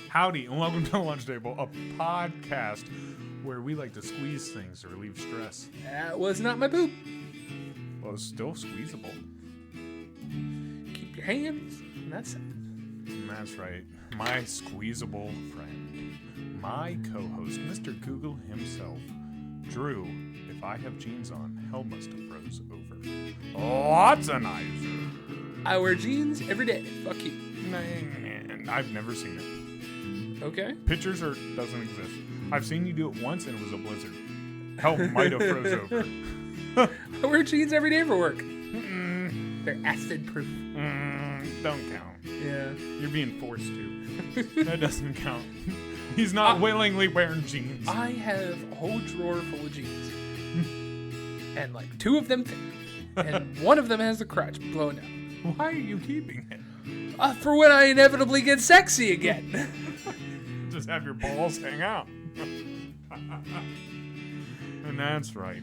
Howdy, and welcome to Lunch Table, a podcast where we like to squeeze things to relieve stress. That was not my poop. Well, it's still squeezable. Keep your hands. That's it. And that's right. My squeezable friend. My co-host, Mr. Google himself. Drew, if I have jeans on, hell must have froze over. Watsonizer. I wear jeans every day. Fuck you. I've never seen it. Okay. Pictures or doesn't exist. I've seen you do it once and it was a blizzard. Hell might have froze over. I wear jeans every day for work. They're acid proof. Don't count. Yeah. You're being forced to. That doesn't count. He's not willingly wearing jeans. I have a whole drawer full of jeans. And like two of them fit. And one of them has the crotch blowing out. Why are you keeping it? For when I inevitably get sexy again. Just have your balls hang out. And that's right.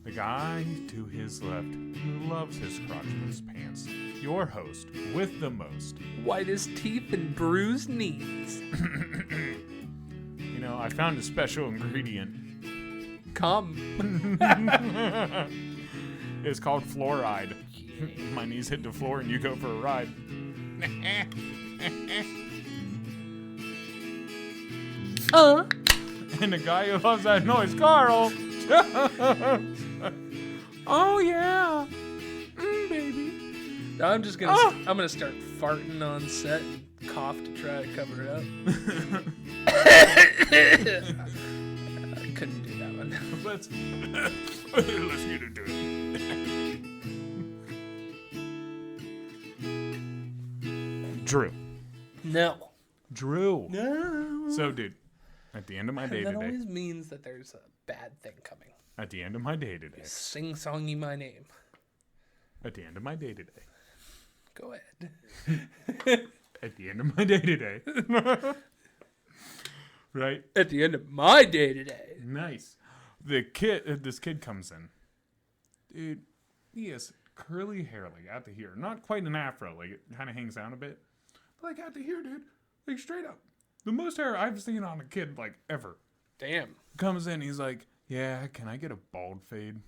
The guy to his left who loves his crotch in his pants. Your host with the most. Whitest teeth and bruised knees. You know, I found a special ingredient. Come. It's called fluoride. My knees hit the floor and you go for a ride. And the guy who loves that noise, Carl. Oh yeah, baby. I'm gonna start farting on set and cough to try to cover it up. I couldn't do that one. Let's get into it. Drew. No. So, dude, at the end of my day That today. always means that there's a bad thing coming. At the end of my day today. Sing-songy my name. At the end of my day today. Go ahead. At the end of my day today. Right? At the end of my day today. Nice. This kid comes in. Dude, he has curly hair, like out to here. Not quite an afro, like it kind of hangs down a bit. But like out to here, dude. Like straight up. The most hair I've seen on a kid, like ever. Damn. Comes in, he's like, yeah, can I get a bald fade?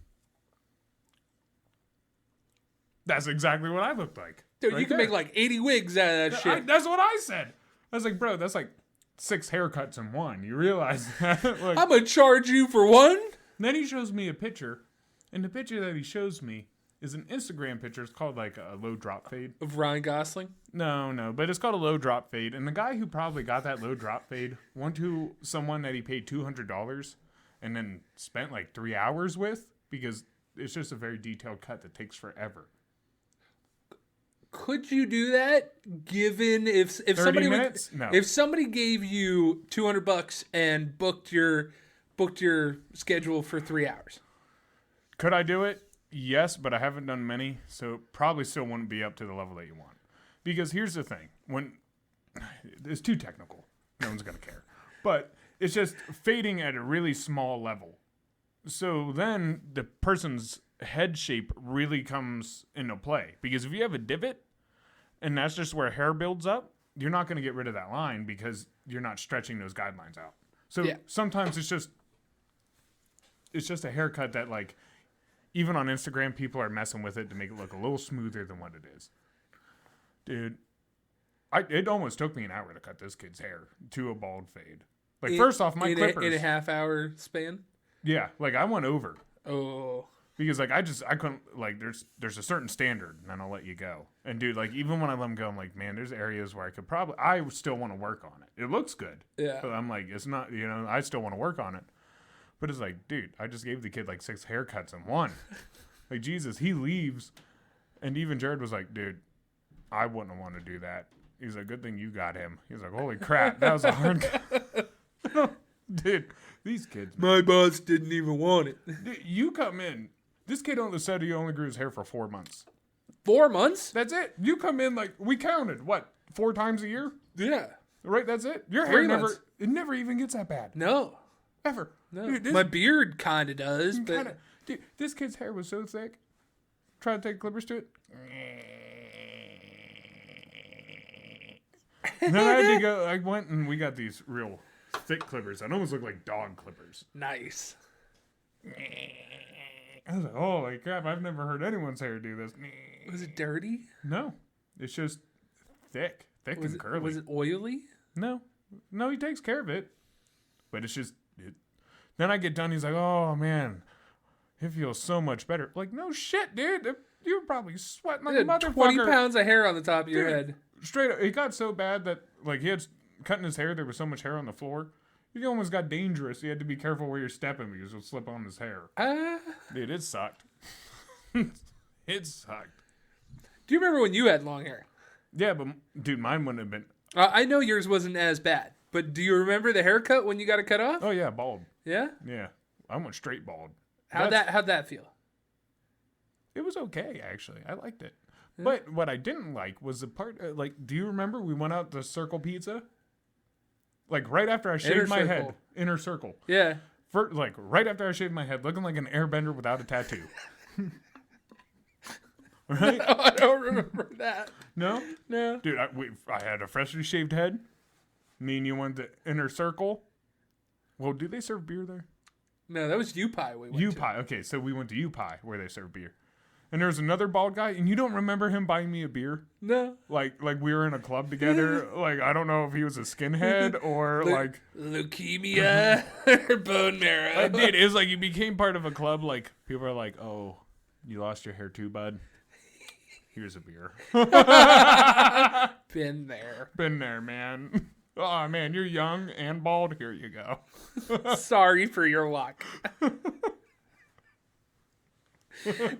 That's exactly what I looked like. Dude, right you can there. make like 80 wigs out of that shit. That's what I said. I was like, bro, that's like 6 haircuts in one. You realize that? Like, I'm gonna charge you for one? then he shows me a picture, and the picture that he shows me is an Instagram picture. It's called like a low drop fade. Of Ryan Gosling? No, but it's called a low drop fade. And the guy who probably got that low drop fade went to someone that he paid $200 and then spent like 3 hours with because it's just a very detailed cut that takes forever. Could you do that? Given if 30 somebody minutes? No. If somebody gave you $200 and booked your schedule for 3 hours. Could I do it? Yes, but I haven't done many, so it probably still wouldn't be up to the level that you want. Because here's the thing. When it's too technical. No one's going to care. But it's just fading at a really small level. So then the person's head shape really comes into play. Because if you have a divot, and that's just where hair builds up, you're not going to get rid of that line because you're not stretching those guidelines out. So sometimes it's just a haircut that, like, even on Instagram, people are messing with it to make it look a little smoother than what it is. Dude, it almost took me an hour to cut this kid's hair to a bald fade. Like, first off, my clippers. In a half-hour span? Yeah, like, I went over. Oh. Because, like, I couldn't, like, there's a certain standard, and then I'll let you go. And, dude, like, even when I let them go, I'm like, man, there's areas where I still want to work on it. It looks good. Yeah. But I'm like, it's not, I still want to work on it. But it's like, dude, I just gave the kid, like, 6 haircuts in one. Like, Jesus, he leaves. And even Jared was like, dude, I wouldn't want to do that. He's like, good thing you got him. He's like, holy crap, that was a hard cut. Dude, these kids. My boss didn't even want it. Dude, you come in. This kid only said he only grew his hair for 4 months. 4 months? That's it. You come in like, we counted, what, 4 times a year? Yeah. Right, that's it? Your 3 hair months. it never even gets that bad. No. Ever. No. Dude, My beard kind of does, but... Dude, this kid's hair was so thick. Try to take clippers to it. then I had to go. I went and we got these real thick clippers. That almost look like dog clippers. Nice. I was like, holy crap! I've never heard anyone's hair do this. Was it dirty? No, it's just thick and curly. Was it oily? No, he takes care of it, but it's just. Then I get done. He's like, "Oh man, it feels so much better." Like, no shit, dude. You were probably sweating like a You had motherfucker. 20 pounds of hair on the top of your Dude. head. Straight up, it got so bad that like he had cutting his hair. There was so much hair on the floor. It almost got dangerous. You had to be careful where you're stepping because it would slip on his hair. Dude, it sucked. It sucked. Do you remember when you had long hair? Yeah, but dude, mine wouldn't have been. I know yours wasn't as bad, but do you remember the haircut when you got it cut off? Oh yeah, bald. Yeah? Yeah, I went straight bald. How'd that feel? It was okay, actually. I liked it. Yeah. But what I didn't like was the part, do you remember we went out to Circle Pizza? Like, right after I shaved my head. Inner Circle. Yeah. Right after I shaved my head, looking like an airbender without a tattoo. Right? No, I don't remember that. No? No. Dude, I had a freshly shaved head. Me and you went to Inner Circle. Well, do they serve beer there? No, that was U-Pie we went to. U-Pie. Okay, so we went to U-Pie where they serve beer. And there was another bald guy, and you don't remember him buying me a beer? No. Like we were in a club together. Like, I don't know if he was a skinhead or leukemia or bone marrow. Dude, it was like you became part of a club. Like, people are like, "Oh, you lost your hair too, bud? Here's a beer." Been there. Been there, man. Oh man, you're young and bald. Here you go. Sorry for your luck.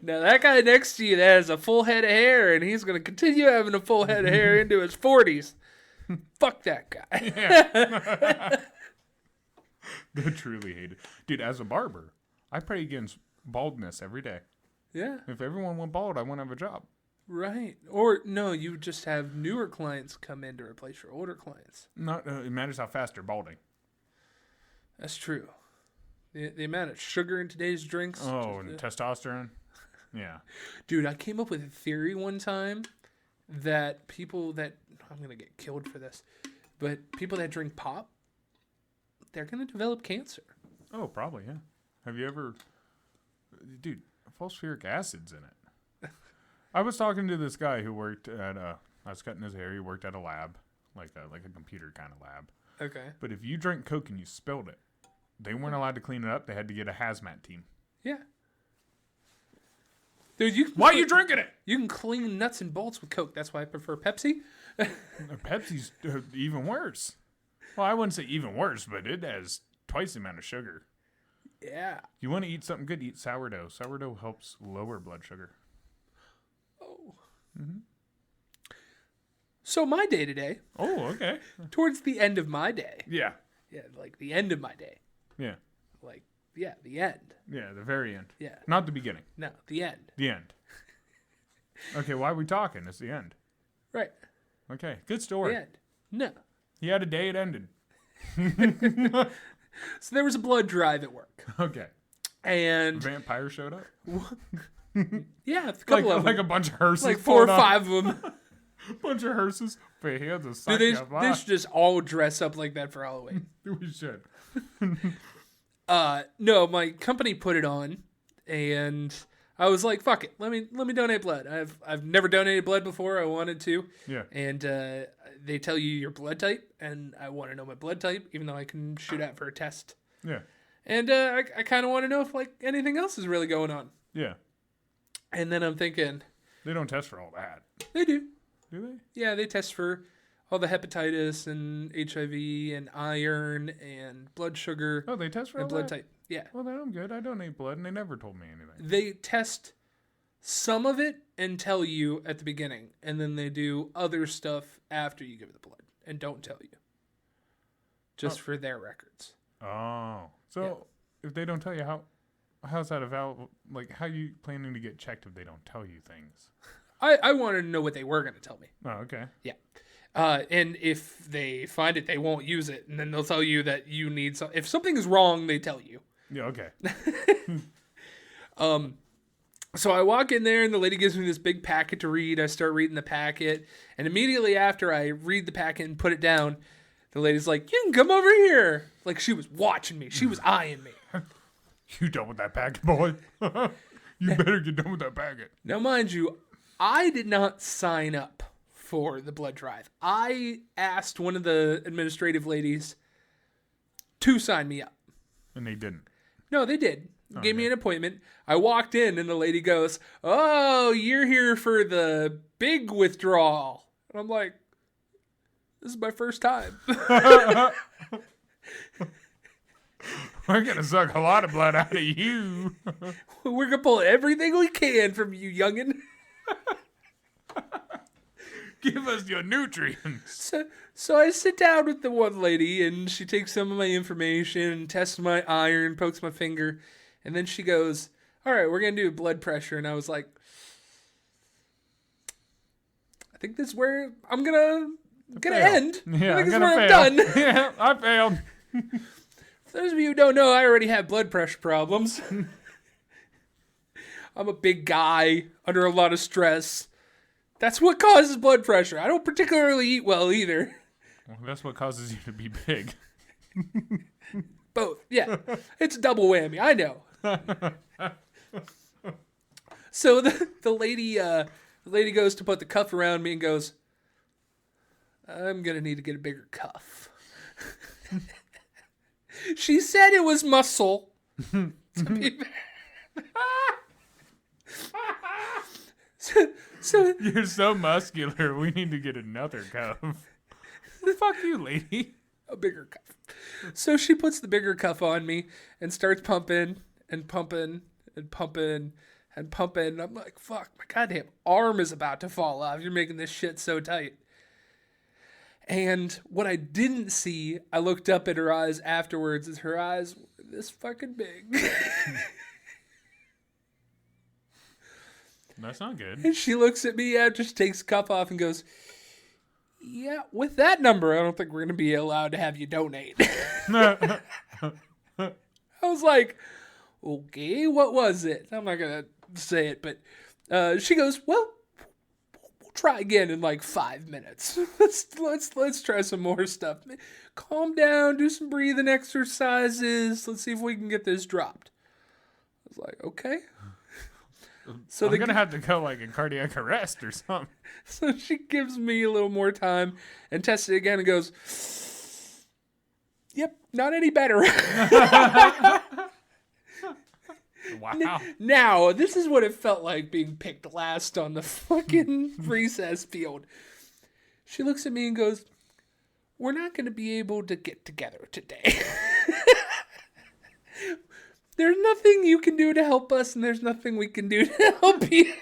Now that guy next to you that has a full head of hair, and he's going to continue having a full head of hair into his 40s. Fuck that guy. Yeah. I truly hate it. Dude, as a barber, I pray against baldness every day. Yeah. If everyone went bald, I wouldn't have a job. Right. Or, no, you would just have newer clients come in to replace your older clients. It matters how fast they're balding. That's true. The amount of sugar in today's drinks. Oh, and testosterone. Yeah. Dude, I came up with a theory one time that people that... I'm going to get killed for this. But people that drink pop, they're going to develop cancer. Oh, probably, yeah. Have you ever... Dude, phosphoric acid's in it. I was talking to this guy who worked at I was cutting his hair. He worked at a lab, like a computer kind of lab. Okay. But if you drank Coke and you spilled it, they weren't allowed to clean it up. They had to get a hazmat team. Yeah. Dude, why are you drinking it? You can clean nuts and bolts with Coke. That's why I prefer Pepsi. Pepsi's even worse. Well, I wouldn't say even worse, but it has twice the amount of sugar. Yeah. You want to eat something good, eat sourdough. Sourdough helps lower blood sugar. Oh. Mm-hmm. So my day today. Oh, okay. Towards the end of my day. Yeah. Yeah, like the end of my day. Yeah. Like, yeah, the end. Yeah, the very end. Yeah. Not the beginning. No, the end. The end. Okay, why are we talking? It's the end. Right. Okay, good story. The end. No. He had a day, it ended. So there was a blood drive at work. Okay. And... Vampire showed up? Yeah, a couple of them. Like a bunch of hearses. Like 4 or 5 of them. Bunch of hearses. But he had to suck Dude, up. they should just all dress up like that for Halloween. We should. No, my company put it on, and I was like, "Fuck it, let me donate blood." I've never donated blood before. I wanted to. Yeah. And they tell you your blood type, and I want to know my blood type, even though I can shoot out for a test. Yeah. And I kind of want to know if like anything else is really going on. Yeah. And then I'm thinking, they don't test for all that. They do. Do they? Yeah, they test for all the hepatitis and HIV and iron and blood sugar. Oh, they test for all and blood that? type. Yeah. Well, then I'm good. I donate blood, and they never told me anything. They test some of it and tell you at the beginning, and then they do other stuff after you give the blood and don't tell you. Just for their records. Oh. So if they don't tell you, how's that available? Like, how are you planning to get checked if they don't tell you things? I wanted to know what they were going to tell me. Oh, okay. Yeah. And if they find it, they won't use it. And then they'll tell you that you need if something is wrong, they tell you. Yeah, okay. So I walk in there and the lady gives me this big packet to read. I start reading the packet. And immediately after I read the packet and put it down, the lady's like, you can come over here. Like she was watching me. She was eyeing me. You done with that packet, boy? You better get done with that packet. Now, mind you, I did not sign up for the blood drive. I asked one of the administrative ladies to sign me up. And they didn't. No, they did. Gave me Okay. an appointment. I walked in and the lady goes, oh, you're here for the big withdrawal. And I'm like, this is my first time. We're going to suck a lot of blood out of you. We're going to pull everything we can from you, youngin'. Give us your nutrients. So I sit down with the one lady and she takes some of my information, tests my iron, pokes my finger, and then she goes, all right, we're going to do blood pressure. And I was like, I think this is where I'm going to end. Yeah, I think this is I'm where gonna I'm fail. done. Yeah, I failed. For those of you who don't know, I already have blood pressure problems. I'm a big guy under a lot of stress. That's what causes blood pressure. I don't particularly eat well either. Well, that's what causes you to be big. Both. Yeah. It's a double whammy. I know. So the lady goes to put the cuff around me and goes, I'm going to need to get a bigger cuff. She said it was muscle. So You're so muscular. We need to get another cuff. Fuck you, lady. a bigger cuff. So she puts the bigger cuff on me and starts pumping and pumping and pumping and pumping. And I'm like, fuck, my goddamn arm is about to fall off. You're making this shit so tight. And what I didn't see, I looked up at her eyes afterwards, is her eyes were this fucking big. That's not good. And she looks at me after she takes the cuff off and goes, yeah, with that number, I don't think we're going to be allowed to have you donate. I was like, okay, what was it? I'm not going to say it, but she goes, well, we'll try again in like 5 minutes. Let's try some more stuff. Calm down, do some breathing exercises. Let's see if we can get this dropped. I was like, okay. So I'm going to have to go like in cardiac arrest or something. So she gives me a little more time and tests it again and goes, yep, not any better. Wow. Now, this is what it felt like being picked last on the fucking recess field. She looks at me and goes, we're not going to be able to get together today. There's nothing you can do to help us, and there's nothing we can do to help you.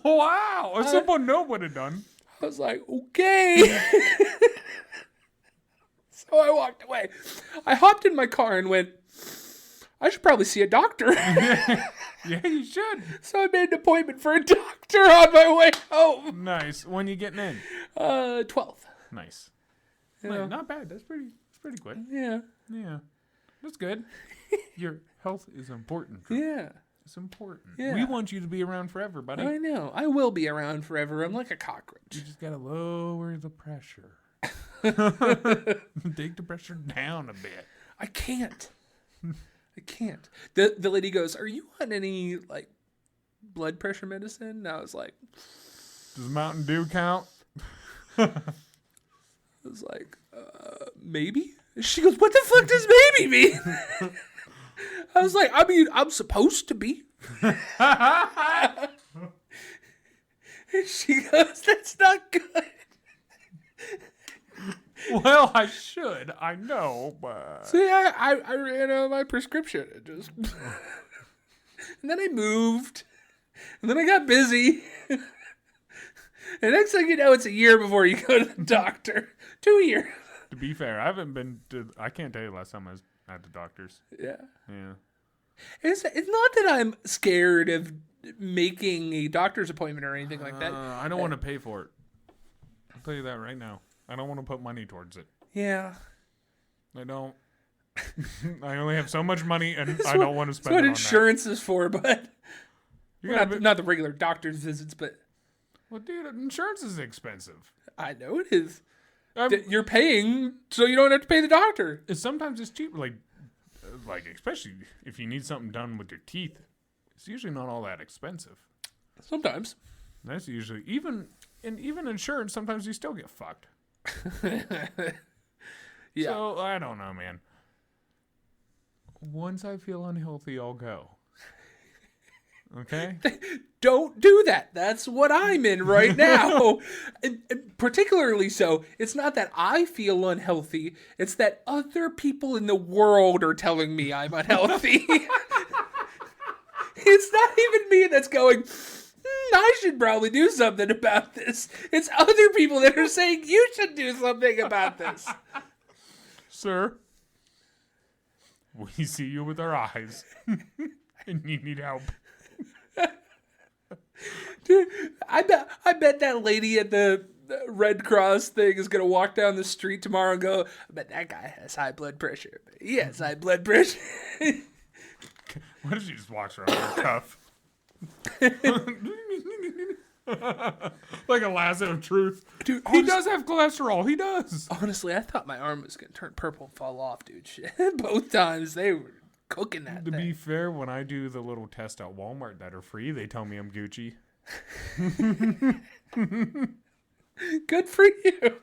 Wow. If someone know what it done. I was like, okay. So I walked away. I hopped in my car and went, I should probably see a doctor. Yeah, you should. So I made an appointment for a doctor on my way home. Nice. When you getting in? 12th. Nice. Yeah. Like, not bad. That's pretty quick. Yeah. Yeah. That's good. Your health is important. Yeah. It's important. Yeah. We want you to be around forever, buddy. I know. I will be around forever. I'm like a cockroach. You just gotta lower the pressure. Take the pressure down a bit. I can't. I can't. The lady goes, are you on any, like, blood pressure medicine? And I was like, Does Mountain Dew count? Maybe? She goes, what the fuck does maybe mean? I was like, I mean, I'm supposed to be. And she goes, that's not good. Well, I should. I know, but... So yeah, I ran out of my prescription. It just... And then I moved. And then I got busy. And next thing you know, it's a year before you go to the doctor. 2 years. To be fair, I haven't been to... I can't tell you the last time I was at the doctor's. Yeah. Yeah. It's not that I'm scared of making a doctor's appointment or anything like that. I don't want to pay for it. I'll tell you that right now. I don't want to put money towards it. Yeah. I don't. I only have so much money, and I what- don't want to That's spend what it on insurance is for, but that. You gotta not the regular doctor's visits, but well, dude, insurance is expensive. I know it is. Um, You're paying so you don't have to pay the doctor. Sometimes it's cheap, like especially if you need something done with your teeth. It's usually not all that expensive. Sometimes. That's usually even insurance. Sometimes you still get fucked. Yeah. So I don't know, man. Once I feel unhealthy, I'll go. Okay. Don't do that. That's what I'm in right now. And particularly so, it's not that I feel unhealthy, it's that other people in the world are telling me I'm unhealthy. It's not even me that's going, I should probably do something about this. It's other people that are saying you should do something about this. Sir, we see you with our eyes, and you need help. Dude, I bet that lady at the Red Cross thing is gonna walk down the street tomorrow and go, I bet that guy has high blood pressure. He has high blood pressure. What if she just walks around with a cuff? Like a lasso of truth. Dude, He does have cholesterol. He does. honestly, I thought my arm was gonna turn purple and fall off, dude. Shit. Both times they were cooking that To thing. be fair, when I do the little tests at Walmart that are free, they tell me I'm Gucci. Good for you.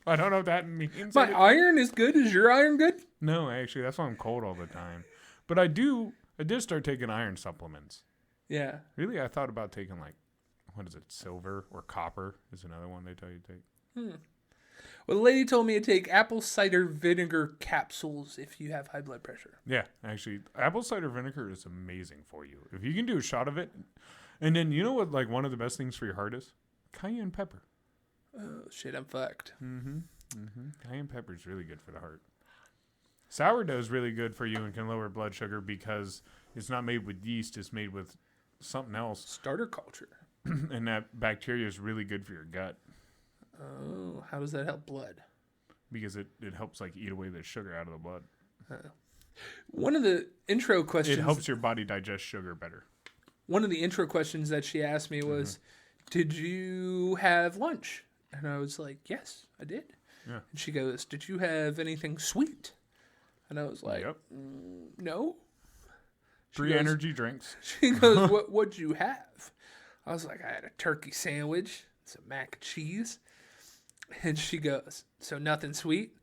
I don't know what that means. My iron is good. Is your iron good? No, actually, that's why I'm cold all the time. But I did start taking iron supplements. Yeah. Really, I thought about taking what is it, silver or copper is another one they tell you to take. Well, the lady told me to take apple cider vinegar capsules if you have high blood pressure. Yeah, actually, apple cider vinegar is amazing for you. If you can do a shot of it, and then you know what, one of the best things for your heart is? Cayenne pepper. Oh, shit, I'm fucked. Cayenne pepper is really good for the heart. Sourdough is really good for you and can lower blood sugar because it's not made with yeast, it's made with something else. Starter culture. And that bacteria is really good for your gut Oh, how does that help blood? because it helps eat away the sugar out of the blood. One of the intro questions. It helps your body digest sugar better. One of the intro questions that she asked me was, "Did you have lunch?" And I was like, "Yes, I did." Yeah. And she goes, "Did you have anything sweet?" And I was like, Yep. "No." She 3 goes- energy drinks. She goes, "What'd you have?" I was like, "I had a turkey sandwich, some mac and cheese." And she goes, "So nothing sweet?"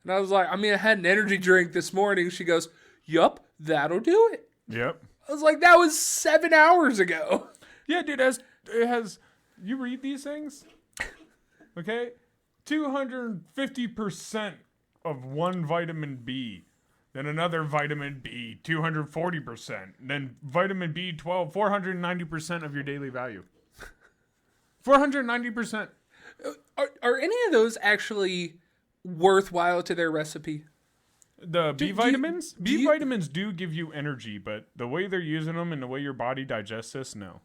And I was like, "I mean, I had an energy drink this morning." She goes, "Yup, that'll do it." Yep. I was like, "That was 7 hours ago." Yeah, dude, it has you read these things? Okay? 250% of one vitamin B. Then another vitamin B, 240%. Then vitamin B12, 490% of your daily value. 490%. Are any of those actually worthwhile to their recipe? The B do you- vitamins? do B you- vitamins do give you energy, but the way they're using them and the way your body digests this, no.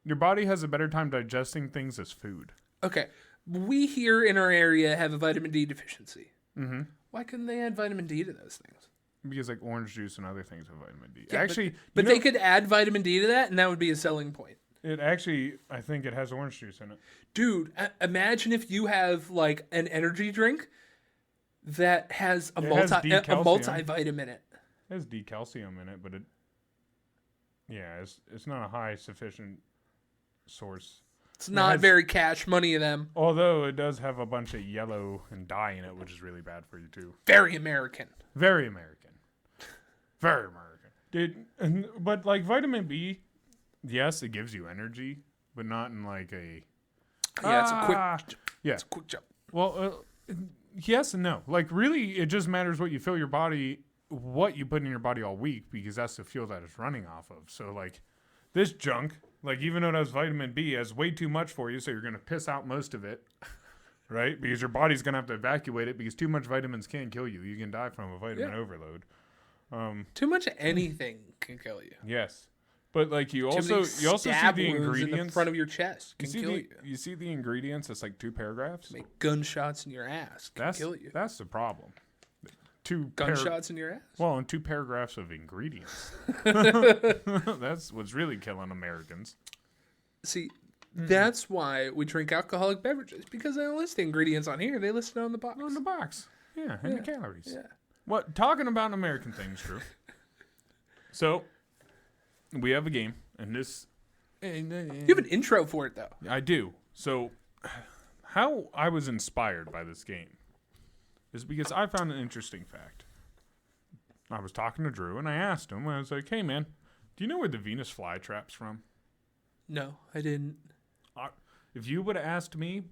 Your body has a better time digesting things as food. Okay, we here in our area have a vitamin D deficiency. Mm-hmm. Why couldn't they add vitamin D to those things? Because orange juice and other things have vitamin D. Yeah, Actually, but you they know, could add vitamin D to that, and that would be a selling point. I think it has orange juice in it. Dude, imagine if you have an energy drink that has a It has decalcium. multivitamin in it. It has decalcium in it, but it's not a high sufficient source. It's not has- very cash money of them. Although it does have a bunch of yellow and dye in it, which is really bad for you too. Very American. Very American. Very American. Dude, but vitamin B, yes, it gives you energy, but not in a... Yeah, it's a quick, Yeah. it's a quick jump. Well, yes and no. Really, it just matters what you fill your body, what you put in your body all week, because that's the fuel that it's running off of. So, this junk, even though it has vitamin B, has way too much for you, so you're going to piss out most of it, right? Because your body's going to have to evacuate it, because too much vitamins can kill you. You can die from a vitamin overload. Too much of anything can kill you. Yes. But, you Too also many see stab the wounds ingredients. in the front of your chest you can see kill the, you. you see the ingredients, it's 2 paragraphs. Make gunshots in your ass can That's kill you. That's the problem. two Gunshots in your ass. Well, and 2 paragraphs of ingredients. That's what's really killing Americans. See, that's why we drink alcoholic beverages, because they don't list the ingredients on here. They list it on the box. On the box. Yeah, and the calories. Yeah. What? Talking about American things, Drew. So, we have a game, and this... You have an intro for it, though. I do. So, how I was inspired by this game is because I found an interesting fact. I was talking to Drew, and I asked him, I was like, hey, man, do you know where the Venus flytrap's from? No, I didn't. If you would have asked me...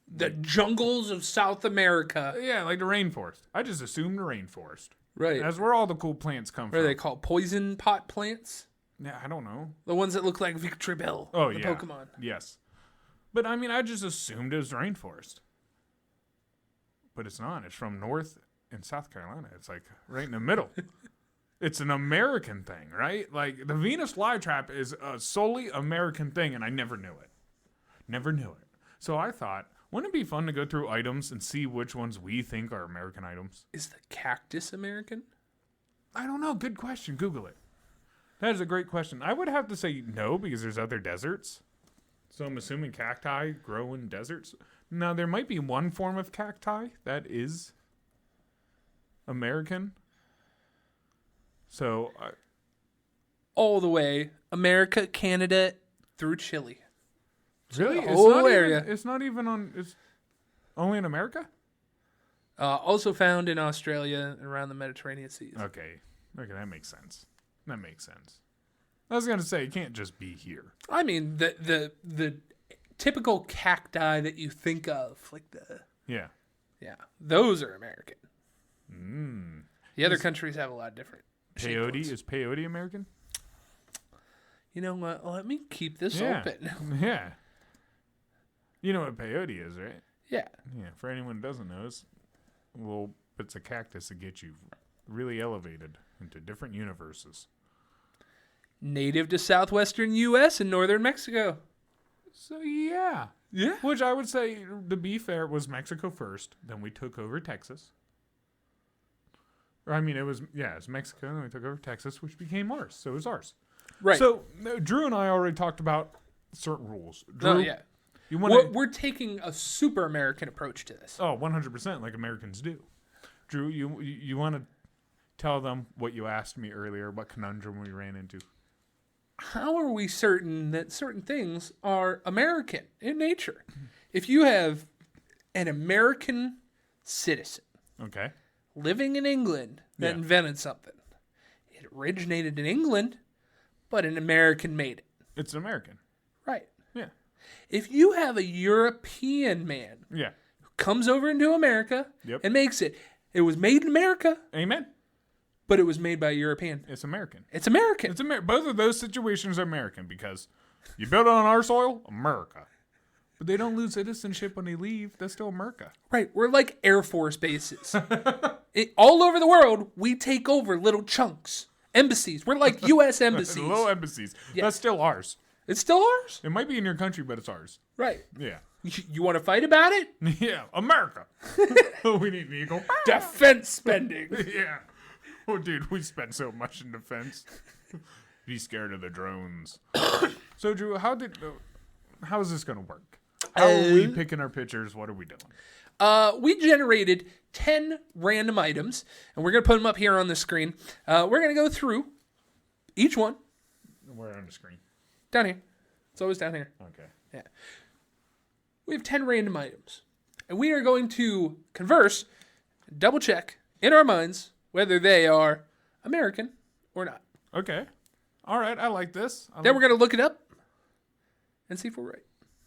The jungles of South America. Yeah, like the rainforest. I just assumed the rainforest. Right. That's where all the cool plants come What are from. they called? Poison pot plants? Yeah, I don't know. The ones that look like Victreebel. Oh, the yeah. Pokemon. Yes. But, I mean, I just assumed it was rainforest. But it's not. It's from North and South Carolina. It's, like, right in the middle. It's an American thing, right? Like, the Venus flytrap is a solely American thing, and I never knew it. Never knew it. So I thought, wouldn't it be fun to go through items and see which ones we think are American items? Is the cactus American? I don't know. Good question. Google it. That is a great question. I would have to say no, because there's other deserts. So I'm assuming cacti grow in deserts. Now, there might be one form of cacti that is American. So, All the way. America, Canada, through Chile. really? The whole area. It's not even on... It's only in America? Also found in Australia and around the Mediterranean seas. Okay, that makes sense. That makes sense. I was going to say, it can't just be here. I mean, the typical cacti that you think of, like Yeah. those are American. Mm. The other countries have a lot different. shaped Peyote? ones. Is peyote American? You know what? Let me keep this Yeah. open. Yeah. You know what peyote is, right? Yeah. Yeah, for anyone who doesn't know, it's little bits of cactus that get you really elevated into different universes. Native to southwestern U.S. and northern Mexico. So, yeah. Yeah. Which I would say, to be fair, was Mexico first. Then we took over Texas. Or, I mean, it's Mexico, and then we took over Texas, which became ours. So it was ours. Right. So, Drew and I already talked about certain rules. Drew, Oh, yeah. you want to... We're taking a super American approach to this. Oh, 100%, like Americans do. Drew, you want to tell them what you asked me earlier, what conundrum we ran into? How are we certain that certain things are American in nature? If you have an American citizen Okay. living in England that Yeah. invented something, it originated in England, but an American made it. It's American. Right. Yeah. If you have a European man Yeah. who comes over into America Yep. and makes it, it was made in America, Amen. but it was made by a European. It's American. It's American. It's both of those situations are American because you build it on our soil, America. But they don't lose citizenship when they leave. That's still America. Right. We're like Air Force bases. All over the world, we take over little chunks. Embassies. We're like U.S. embassies. Little embassies. Yeah. That's still ours. It's still ours. It might be in your country, but it's ours. Right. Yeah. You want to fight about it? Yeah. America. We need to go. Defense spending. Yeah. Oh, dude, we spent so much in defense. Be scared of the drones. So, Drew, how is this going to work? How are we picking our pictures? What are we doing? We generated 10 random items, and we're going to put them up here on the screen. We're going to go through each one. We're on the screen. Down here. It's always down here. Okay. Yeah. We have 10 random items, and we are going to converse, double check in our minds whether they are American or not. Okay. All right. I like this. Then we're going to look it up and see if we're right.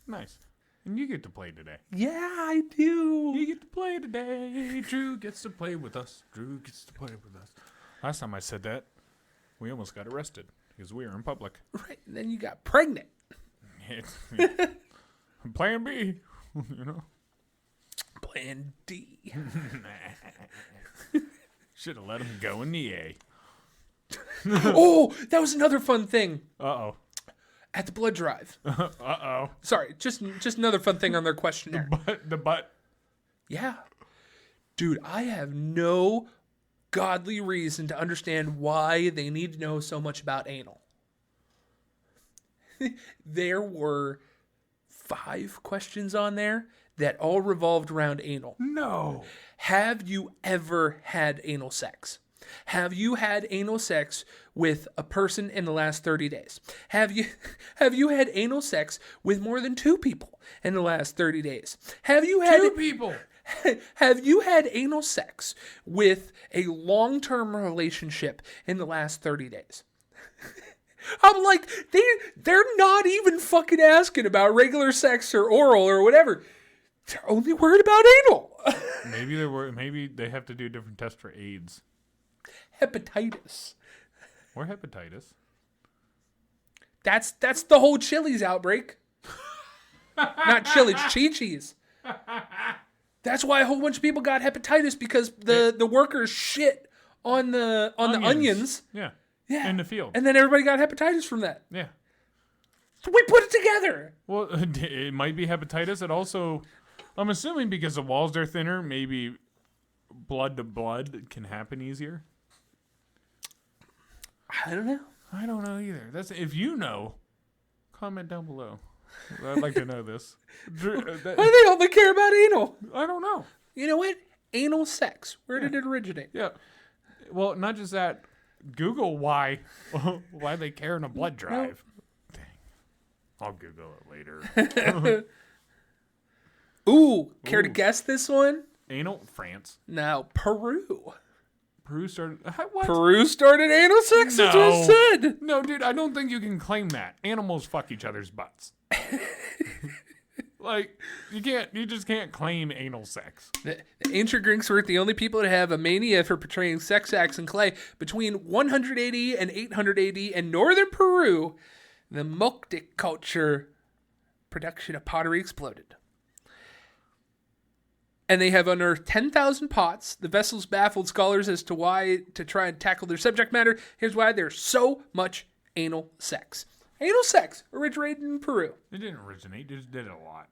Nice. And you get to play today. Yeah, I do. You get to play today. Drew gets to play with us. Drew gets to play with us. Last time I said that, we almost got arrested because we were in public. Right. And then you got pregnant. Yeah. Plan B, you know. Plan D. Should have let him go in the A. Oh, that was another fun thing Uh-oh. at the blood drive. Uh-oh. Sorry, just another fun thing on their questionnaire. The butt. Yeah. Dude, I have no godly reason to understand why they need to know so much about anal. There were 5 questions on there that all revolved around anal. No. Have you ever had anal sex? Have you had anal sex with a person in the last 30 days? Have you had anal sex with more than 2 people in the last 30 days? Have you had 2 people? Have you had anal sex with a long-term relationship in the last 30 days? I'm like, they're not even fucking asking about regular sex or oral or whatever. They're only worried about anal. Maybe they have to do a different test for AIDS. Hepatitis. Or hepatitis. That's the whole Chili's outbreak. Not Chili's, Chi-Chi's. That's why a whole bunch of people got hepatitis, because the workers shit on the onions. Yeah. Yeah. In the field. And then everybody got hepatitis from that. Yeah. So we put it together. Well, it might be hepatitis. It also, I'm assuming because the walls are thinner, maybe blood to blood can happen easier. I don't know. I don't know either. That's if you know, comment down below. I'd like to know this. Why do they only care about anal? I don't know. You know what? Anal sex. Where did it originate? Yeah. Well, not just that. Google why they care in a blood drive. Dang. I'll Google it later. Ooh, care to guess this one? Anal France. No, Peru. Peru started. What? Peru started anal sex. No. That's what I said. No, dude, I don't think you can claim that. Animals fuck each other's butts. Like, you just can't claim anal sex. The ancient Greeks were the only people to have a mania for portraying sex acts in clay. Between 180 and 800 AD in northern Peru, the Moktic culture production of pottery exploded. And they have unearthed 10,000 pots. The vessels baffled scholars as to why to try and tackle their subject matter. Here's why there's so much anal sex. Anal sex originated in Peru. It didn't originate. They just did it a lot.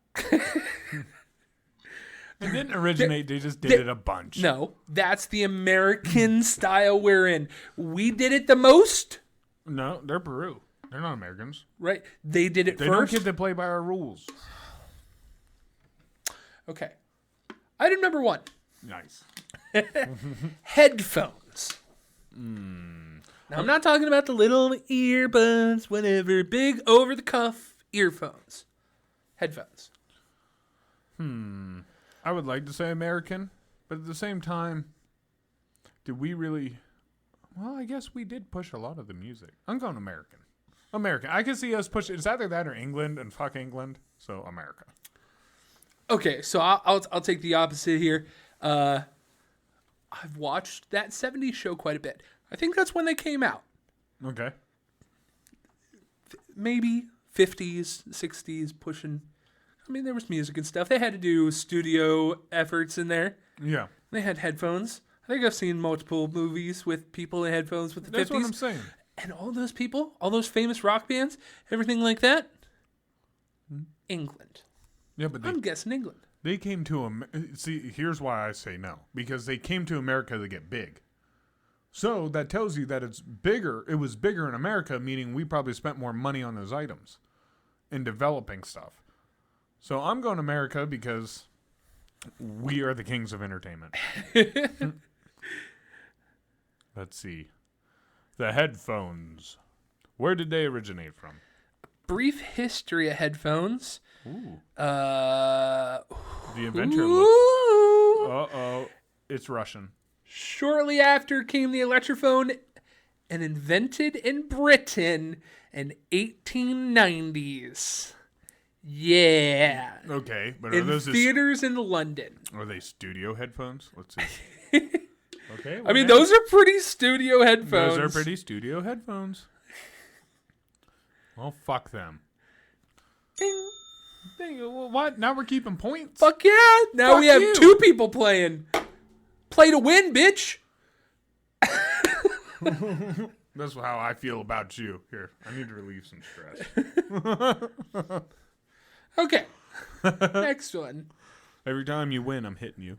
It didn't originate. They just did it a bunch. No, that's the American style we're in. We did it the most. No, they're Peru. They're not Americans. Right? They did it They first. don't get to play by our rules. Okay. Item number 1. Nice. Headphones. Now, I'm not talking about the little earbuds, whatever. Big over-the-cuff earphones. Headphones. I would like to say American, but at the same time, did we really... Well, I guess we did push a lot of the music. I'm going American. American. I can see us push... It's either that or England, and fuck England. So, America. Okay, so I'll take the opposite here. I've watched that 70s show quite a bit. I think that's when they came out. Okay. Maybe 50s, 60s, pushing. I mean, there was music and stuff. They had to do studio efforts in there. Yeah. They had headphones. I think I've seen multiple movies with people in headphones with the 50s. That's what I'm saying. And all those people, all those famous rock bands, everything like that, England. Yeah, but I'm guessing England. they came to see, here's why I say no. Because they came to America to get big. So that tells you that it's bigger. It was bigger in America, meaning we probably spent more money on those items in developing stuff. So I'm going America because we are the kings of entertainment. Let's see. The headphones. Where did they originate from? Brief history of headphones. Ooh. The The inventor looks... Uh-oh. It's Russian. Shortly after came the electrophone, and invented in Britain in 1890s. Yeah. Okay, but are In those theaters in London. are they studio headphones? Let's see. Okay. I mean, those are pretty studio headphones. Those are pretty studio headphones. Well, fuck them. Ding. Dang, well, what? Now we're keeping points? Fuck yeah. Now Fuck we have you. 2 people playing. Play to win, bitch. That's how I feel about you. Here, I need to relieve some stress. Okay. Next one. Every time you win, I'm hitting you.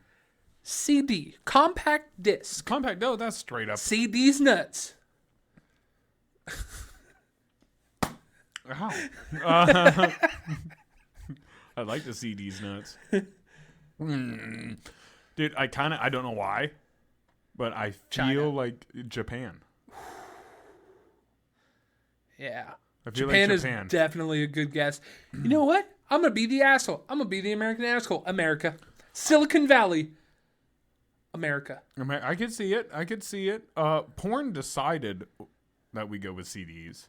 CD, compact disc. Compact. No, that's straight up. CD's nuts. Ow. I like the CD's nuts. Dude, I don't know why, but I feel China. like Japan. Yeah. I feel Japan like is Japan. definitely a good guess. You know what? I'm going to be the asshole. I'm going to be the American asshole. America. Silicon Valley. America. I could see it. I could see it. Porn decided that we go with CDs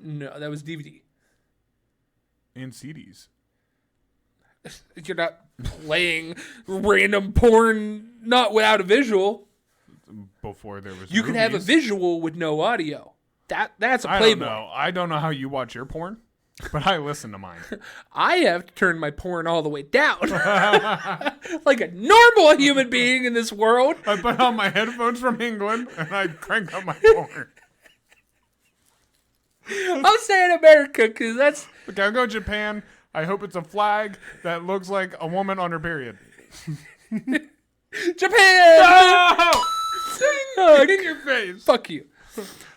No, that was DVD. and CDs. You're not playing random porn not without a visual. Before there was You can have a movies. visual with no audio. That's a I Playboy. don't know. I don't know how you watch your porn, but I listen to mine. I have to turn my porn all the way down. Like a normal human being in this world. I put on my headphones from England and I crank up my porn. I'm saying America because that's... Okay, I'll go Japan. I hope it's a flag that looks like a woman on her period. Japan! Oh, in your face. Fuck you.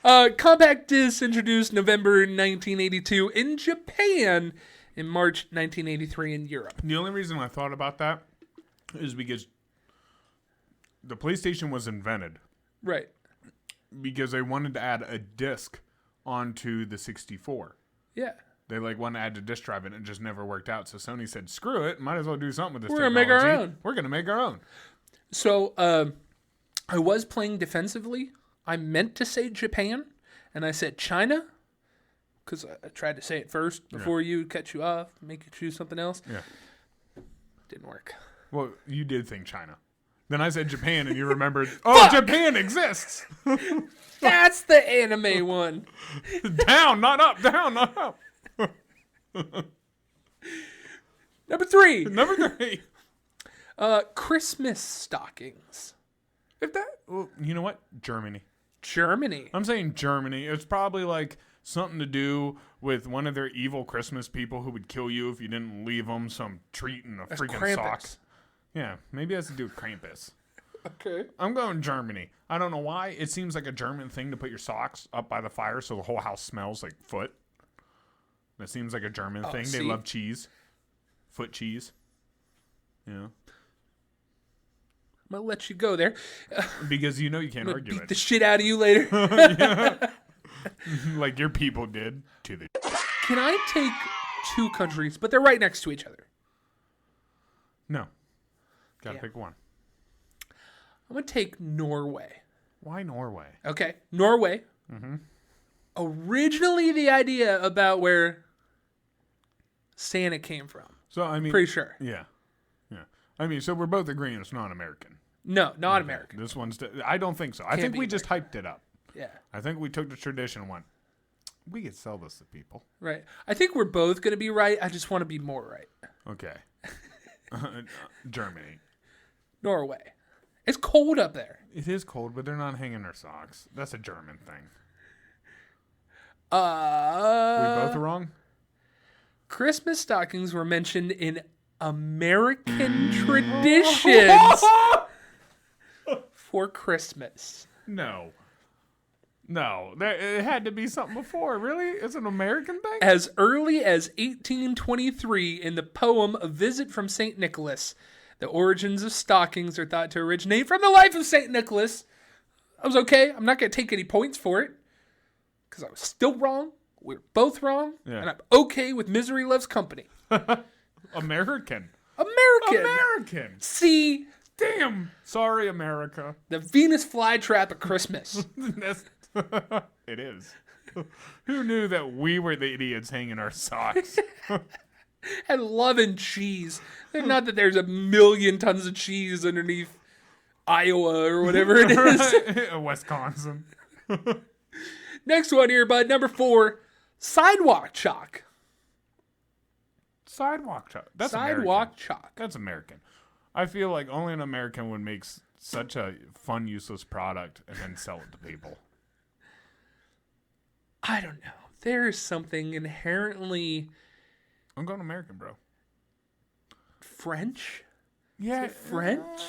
Compact disc introduced November 1982 in Japan, in March 1983 in Europe. The only reason I thought about that is because the PlayStation was invented Right. because they wanted to add a disc onto the 64. Yeah. They wanted to add a disc drive and it just never worked out. So Sony said, "Screw it, might as well do something with this We're gonna make our technology. own." We're gonna make our own." So, I was playing defensively. I meant to say Japan, and I said China, because I tried to say it first before you cut you off, make you choose something else. Yeah. Didn't work. Well, you did think China. Then I said Japan, and you remembered. Oh, Japan exists. That's the anime one. Down, not up. Down, not up. Number 3, Number 3. Christmas stockings. If that, well, you know what? Germany. Germany. I'm saying Germany. It's probably something to do with one of their evil Christmas people who would kill you if you didn't leave them some treat in a That's freaking Krampus. sock. Yeah, maybe it has to do with Krampus. Okay. I'm going Germany. I don't know why. It seems like a German thing to put your socks up by the fire so the whole house smells like foot. That seems like a German thing. see? They love cheese. Foot cheese. Yeah. I'm going to let you go there. Because you know you can't I'm going to argue beat it. the shit out of you later. Like your people did to the... Can I take 2 countries, but they're right next to each other? No. Gotta Yeah. pick one. I'm going to take Norway. Why Norway? Okay, Norway. Mm-hmm. Originally, the idea about where Santa came from. So, I mean... Pretty sure. Yeah. Yeah. I mean, so we're both agreeing it's not American. No, not American. This one's... I don't think so. I think be we just hyped it up. Yeah, I think we took the tradition and went, we could sell this to people. right. I think we're both going to be right. I just want to be more right. Okay. Germany. Norway. It's cold up there. It is cold, but they're not hanging their socks. That's a German thing. We both are wrong? Christmas stockings were mentioned in American traditions for Christmas. No. No. It had to be something before. Really? It's an American thing? As early as 1823, in the poem A Visit from St. Nicholas, the origins of stockings are thought to originate from the life of St. Nicholas. I was okay. I'm not going to take any points for it because I was still wrong. We were both wrong. Yeah. And I'm okay with Misery Loves Company. American. American. American. See, Damn. Sorry, America. the Venus flytrap of Christmas. It is. Who knew that we were the idiots hanging our socks? And loving cheese. Not that there's a million tons of cheese underneath Iowa or whatever it is. Wisconsin. Next one here, bud. Number 4, sidewalk chalk. Sidewalk chalk. That's Sidewalk American. chalk. That's American. I feel like only an American would make such a fun, useless product and then sell it to people. I don't know. There is something inherently I'm going American, bro. French. Yeah, French?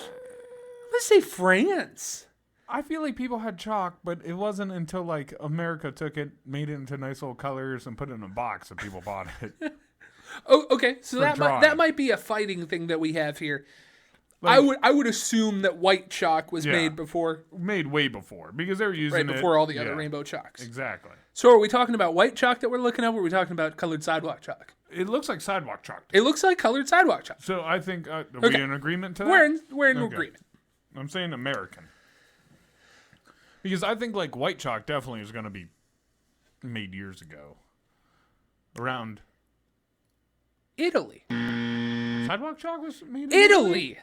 gonna say France. I feel like people had chalk, but it wasn't until like America took it, made it into nice little colors, and put it in a box that people bought it. Oh, okay. So dry. that might be a fighting thing that we have here. Like, I would assume that white chalk was Yeah. made before, made way before because they were using right it before all the other yeah, rainbow chalks. Exactly. So are we talking about white chalk that we're looking at, or are we talking about colored sidewalk chalk? It looks like sidewalk chalk. It looks like colored sidewalk chalk. So I think are Okay. we in agreement to that? We're in Okay. agreement. I'm saying American because I think like white chalk definitely is going to be made years ago. Around Italy. sidewalk chalk was made in Italy.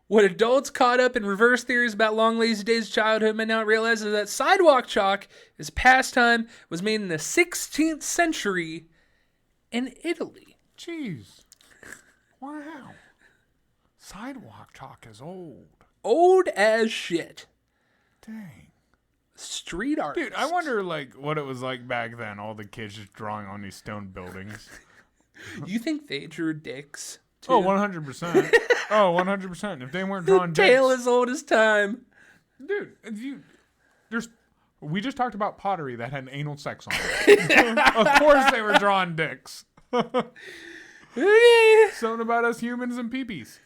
What adults caught up in reverse theories about long lazy days of childhood may not realize is that sidewalk chalk is a pastime was made in the 16th century in Italy. Jeez. Wow. Sidewalk chalk is old. Old as shit. Dang. Street art. Dude, I wonder like what it was like back then, all the kids just drawing on these stone buildings. You think they drew dicks? Too? Oh, 100%. Oh, 100%. If they weren't drawing Tale dicks. as old as time. Dude, we just talked about pottery that had anal sex on it. Of course they were drawing dicks. Something about us humans and peepees.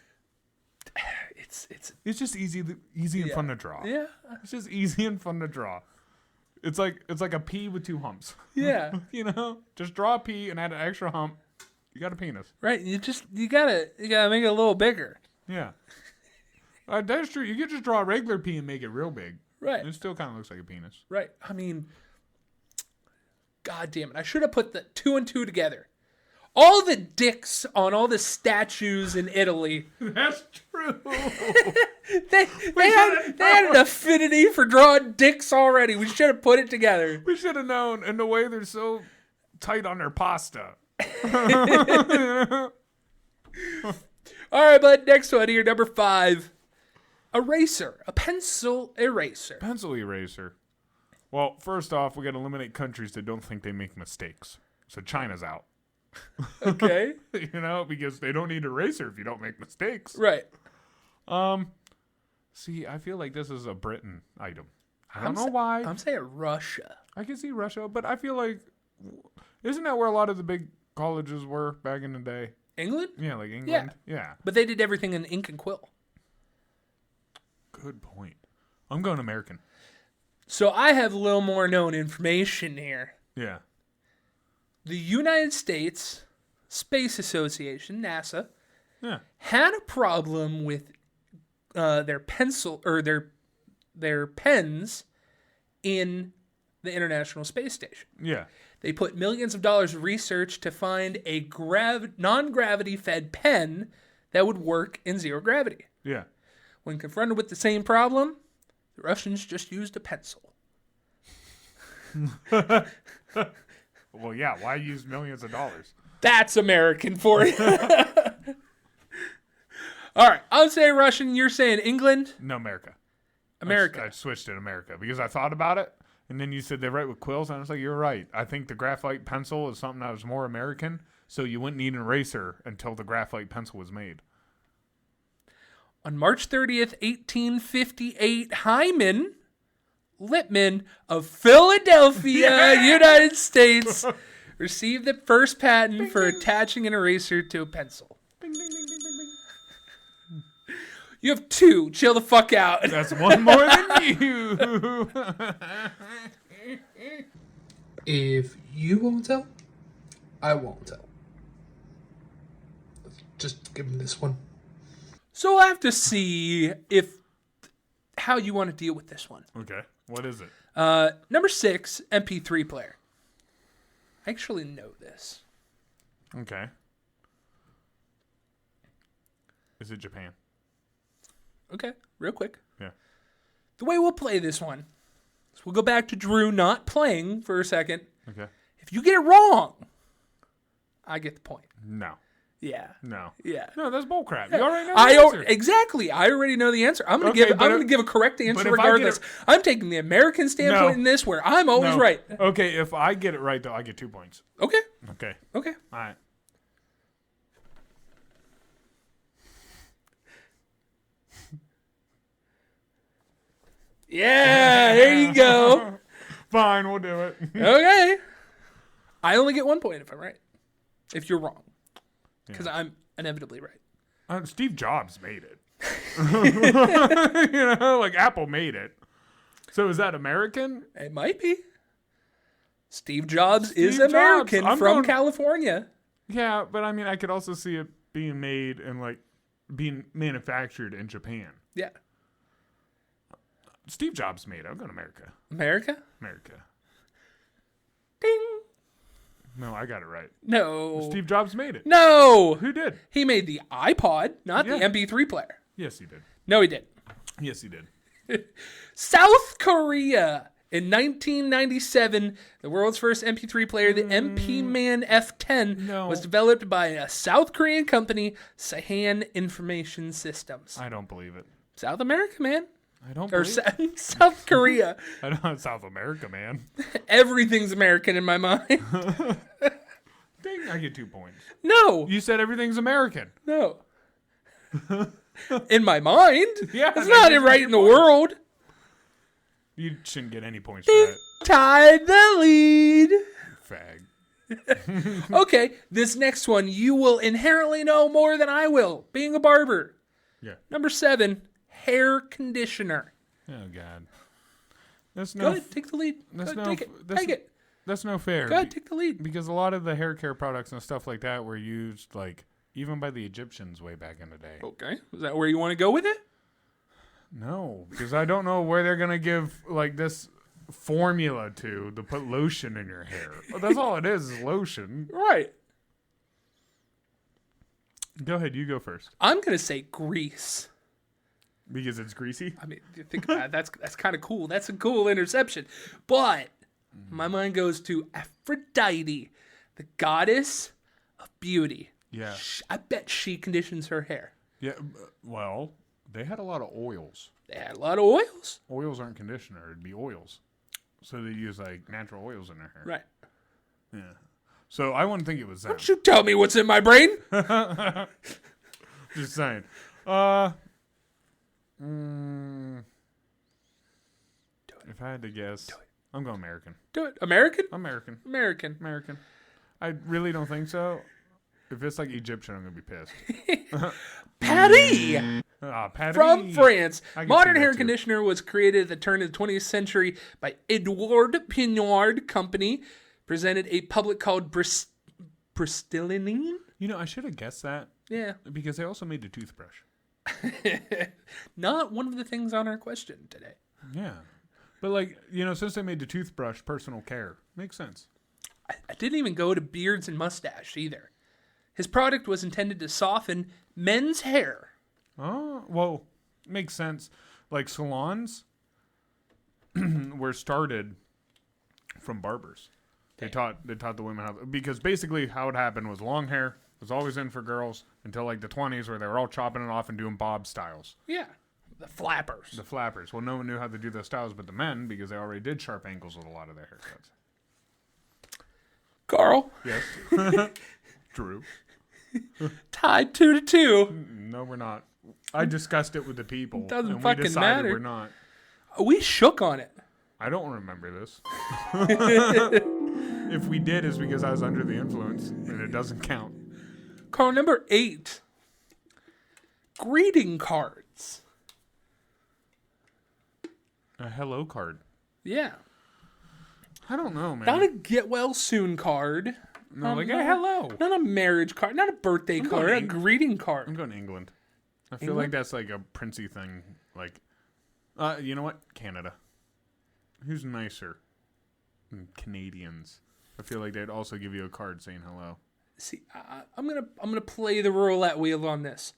It's just easy and fun to draw. Yeah. It's just easy and fun to draw. It's like a pea with two humps. Yeah. You know? Just draw a pea and add an extra hump. You got a penis. Right. You gotta make it a little bigger. Yeah. That's true. You could just draw a regular pea and make it real big. Right. It still kind of looks like a penis. Right. I mean, God damn it. I should have put the 2 and 2 together. All the dicks on all the statues in Italy. That's true. They had an affinity for drawing dicks already. We should have put it together. We should have known. And the way they're so tight on their pasta. All right, bud. Next one here, number 5. Eraser. A pencil eraser. Pencil eraser. Well, first off, we got to eliminate countries that don't think they make mistakes. So China's out. Okay. You know, because they don't need an eraser if you don't make mistakes. Right. See, I feel like this is a Britain item. I don't know why. I'm saying Russia. I can see Russia, but I feel like, isn't that where a lot of the big colleges were back in the day? England? Yeah, like England. Yeah. But they did everything in ink and quill. Good point. I'm going American. So I have a little more known information here. Yeah. The United States Space Association, NASA, Yeah. had a problem with their pencil or their pens in the International Space Station. Yeah. They put millions of dollars of research to find a non-gravity fed pen that would work in zero gravity. Yeah. When confronted with the same problem, the Russians just used a pencil. Well, yeah. Why use millions of dollars? That's American for you. All right, I'm saying Russian. You're saying England. No, America. America. I switched it America because I thought about it, and then you said they write with quills, and I was like, you're right. I think the graphite pencil is something that was more American, so you wouldn't need an eraser until the graphite pencil was made. On March 30th, 1858, Hyman Lippmann of Philadelphia, United States, received the first patent for attaching an eraser to a pencil. Bing, bing, bing, bing, bing, bing. You have 2. Chill the fuck out. That's one more than you. If you won't tell, I won't tell. Just give him this one. So we'll have to see how you want to deal with this one. Okay. What is it? Number 6, MP3 player. I actually know this. Okay. Is it Japan? Okay, real quick. Yeah. The way we'll play this one is we'll go back to Drew not playing for a second. Okay. If you get it wrong, I get the point. No. Yeah. No. Yeah. No, that's bullcrap. You already know the answer. Exactly. I already know the answer. I'm gonna Okay, give a correct answer if I regardless. get I'm taking the American standpoint in this, where I'm always No. right. Okay, if I get it right, though, I get 2 points. Okay. Okay. Okay. All right. Yeah, there you go. Fine, we'll do it. Okay. I only get 1 point if I'm right. If you're wrong. Because I'm inevitably right. Steve Jobs made it. Like Apple made it. So is that American? It might be. Steve Jobs is American from California. Yeah, but I mean, I could also see it being made and like being manufactured in Japan. Yeah. Steve Jobs made it. I'm going to America. America? America. Ding. No, I got it right. No. Steve Jobs made it. No. Who did? He made the iPod, not the MP3 player. Yes, he did. No, he did. Yes, he did. South Korea. In 1997, the world's first MP3 player, the MP-Man F10, was developed by a South Korean company, Sahan Information Systems. I don't believe it. South America, man. I don't Or believe it. South Korea. I don't South America, man. Everything's American in my mind. Ding, I get 2 points. No. You said everything's American. No. In my mind. Yeah, It's not right in the world. You shouldn't get any points for that. Tied the lead. Fag. Okay, this next one you will inherently know more than I will, being a barber. Yeah. Number 7, hair conditioner. Oh, God. That's Go no... ahead, take the lead. That's Go no... ahead, take it. That's, Take it. That's no fair. Go ahead, take the lead. Because a lot of the hair care products and stuff like that were used, like, even by the Egyptians way back in the day. Okay, is that where you want to go with it? No, because I don't know where they're going to give, like, this formula to put lotion in your hair. Well, that's all it is lotion. Right. Go ahead, you go first. I'm going to say grease. Because it's greasy? I mean, you think about it, that's kind of cool. That's a cool interception. But my mind goes to Aphrodite, the goddess of beauty. Yeah. I bet she conditions her hair. Yeah, well, they had a lot of oils. They had a lot of oils. Oils aren't conditioner, it'd be oils. So they use, like, natural oils in their hair. Right. Yeah. So I wouldn't think it was them. Don't you tell me what's in my brain. Just saying. If I had to guess, I'm going American. Do it. American? American. American. I really don't think so. If it's like Egyptian, I'm going to be pissed. Patty! Patty. From France. I can Modern see that hair too. conditioner was created at the turn of the 20th century by Edouard Pinard Company. Presented a public called Bristolini. You know, I should have guessed that Yeah. because they also made the toothbrush. Not one of the things on our question today. Yeah. But, like, you know, since they made the toothbrush personal care, makes sense. I didn't even go to beards and mustache either. His product was intended to soften men's hair. Oh, well, makes sense. Like, salons were started from barbers. They taught the women how, because basically how it happened was long hair was always in for girls until like the 20s where they were all chopping it off and doing bob styles. Yeah. The flappers. The flappers. Well, no one knew how to do those styles but the men because they already did sharp angles with a lot of their haircuts. Carl. Yes. True. Tied 2-2. No, we're not. I discussed it with the people. Doesn't and fucking we decided matter. We're not. We shook on it. I don't remember this. If we did, it's because I was under the influence, and it doesn't count. Carl, number 8. Greeting cards. A hello card. Yeah. I don't know, man. Not a get well soon card. No, like a hello. Not a marriage card. Not a birthday card. A going greeting I'm card. going to England. I feel England? like that's like a princey thing. Like, you know what? Canada. Who's nicer? Canadians. I feel like they'd also give you a card saying hello. See, I'm gonna play the roulette wheel on this.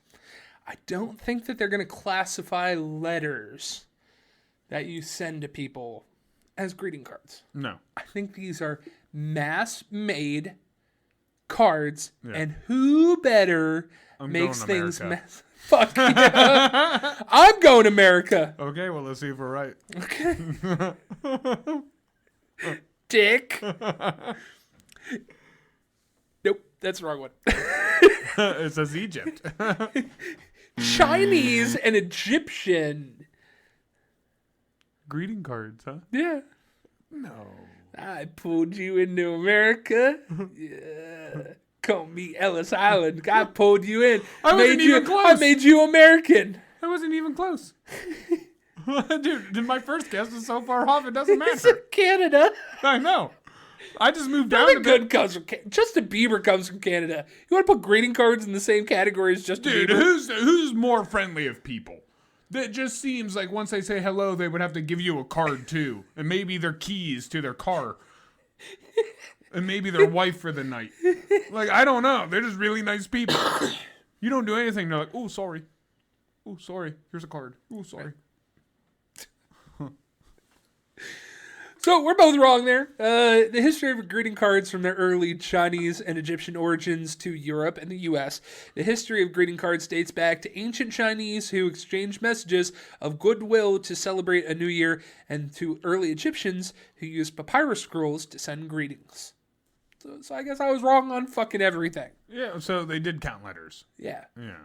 I don't think that they're gonna classify letters that you send to people as greeting cards. No. I think these are mass-made cards, Yeah. and who better I'm makes going things America. mass? Fuck yeah! I'm going America. Okay, well, let's see if we're right. Okay. Dick. Nope, that's the wrong one. It says Egypt. Chinese and Egyptian. Greeting cards, huh? Yeah. No. I pulled you into America. Yeah. Call me Ellis Island. I pulled you in. I wasn't even close. I made you American. I wasn't even close. Dude, my first guess is so far off, it doesn't It's in matter. Canada. I know. I just moved down Nothing to good comes from Justin Bieber comes from Canada. You want to put greeting cards in the same category as Justin Dude, Bieber? who's more friendly of people? That just seems like once they say hello, they would have to give you a card too, and maybe their keys to their car, and maybe their wife for the night. Like, I don't know. They're just really nice people. You don't do anything. They're like, oh, sorry. Oh, sorry. Here's a card. Oh, sorry. So we're both wrong there. The history of greeting cards from their early Chinese and Egyptian origins to Europe and the U.S. The history of greeting cards dates back to ancient Chinese who exchanged messages of goodwill to celebrate a new year, and to early Egyptians who used papyrus scrolls to send greetings. So I guess I was wrong on fucking everything. Yeah, so they did count letters. Yeah. Yeah.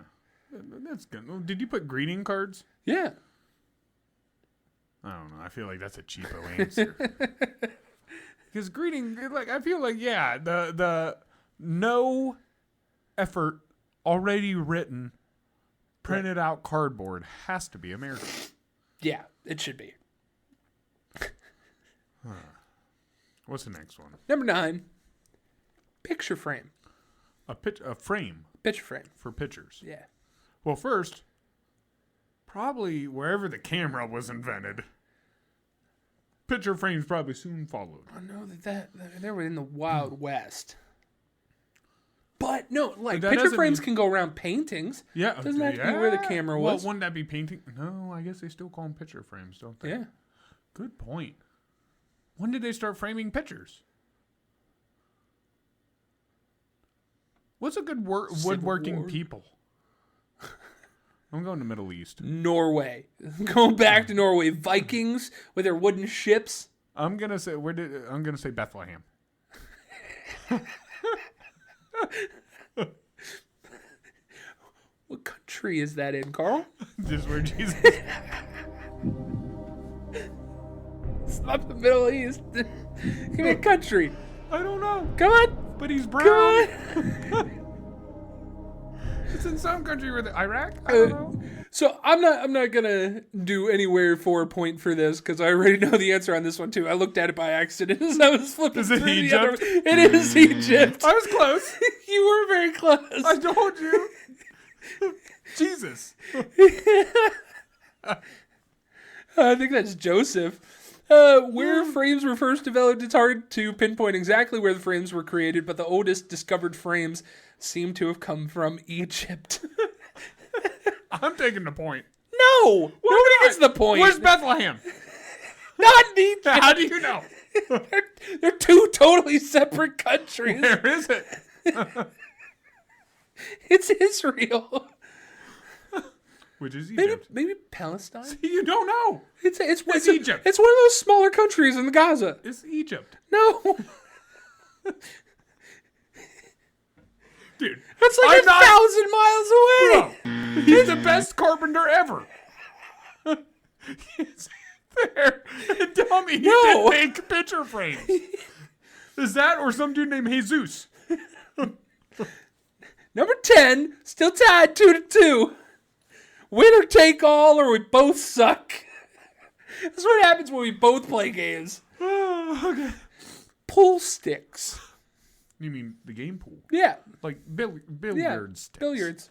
That's good. Well, did you put greeting cards? Yeah. I don't know. I feel like that's a cheapo answer. Because greeting, like, I feel like, yeah, the no effort, already written, printed out cardboard has to be American. Yeah, it should be. What's the next one? Number 9, picture frame. A frame Picture frame. for pictures. Yeah. Well, first, probably wherever the camera was invented, picture frames probably soon followed. I know that they were in the Wild West. But no, like That picture doesn't frames mean- can go around paintings. Yeah. Doesn't have to be where the camera was. Well, wouldn't that be painting? No, I guess they still call them picture frames, don't they? Yeah. Good point. When did they start framing pictures? What's a good woodworking War. people? I'm going to Middle East. Norway. Going back to Norway. Vikings with their wooden ships. I'm gonna say Bethlehem. What country is that in, Carl? Just where Jesus. It's not the Middle East. Give me a country. I don't know, Come on. but he's Come brown. on. It's in some country where Iraq. I don't know. So I'm not gonna do anywhere for a point for this because I already know the answer on this one too. I looked at it by accident as I was flipping Is it through Egypt? the other. It is Egypt. I was close. You were very close. I told you. Jesus. I think that's Joseph. Where frames were first developed, it's hard to pinpoint exactly where the frames were created, but the oldest discovered frames seem to have come from Egypt. I'm taking the point. No! Nobody gets the point. Where's Bethlehem? Not in Egypt. How do you know? They're two totally separate countries. Where is it? It's Israel. Which is Maybe Egypt. Palestine. You don't know. It's Egypt. It's one of those smaller countries in Gaza. It's Egypt. No, Dude. it's like I'm not- 1,000 miles away. Bro, he's the best carpenter ever. He's there. Dummy. He No. didn't make picture frames. Is that or some dude named Jesus? Number 10, still tied 2-2. Winner take all, or we both suck. That's what happens when we both play games. Okay. Pool sticks. You mean the game pool? Yeah. Like billiards. sticks. Billiards.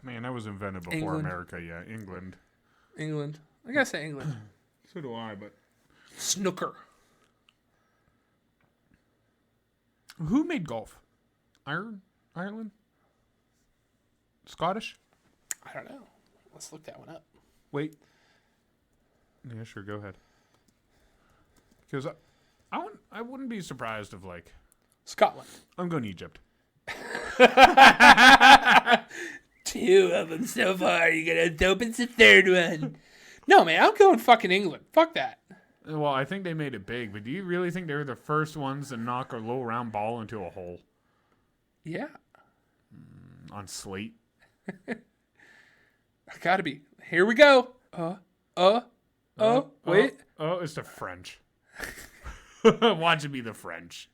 Man, that was invented before England. America. Yeah, England. England. I gotta say England. So do I, but Snooker. who made golf? Ireland? Scottish? I don't know. Let's look that one up. Wait. Yeah, sure. Go ahead. Because I wouldn't be surprised if, like, Scotland. I'm going Egypt. 2 of them so far. You're gonna open the 3rd one. No, man. I'm going fucking England. Fuck that. Well, I think they made it big, but do you really think they were the first ones to knock a little round ball into a hole Yeah. on slate? Gotta be. Here we go. Wait. Oh, it's the French. Watch it be the French.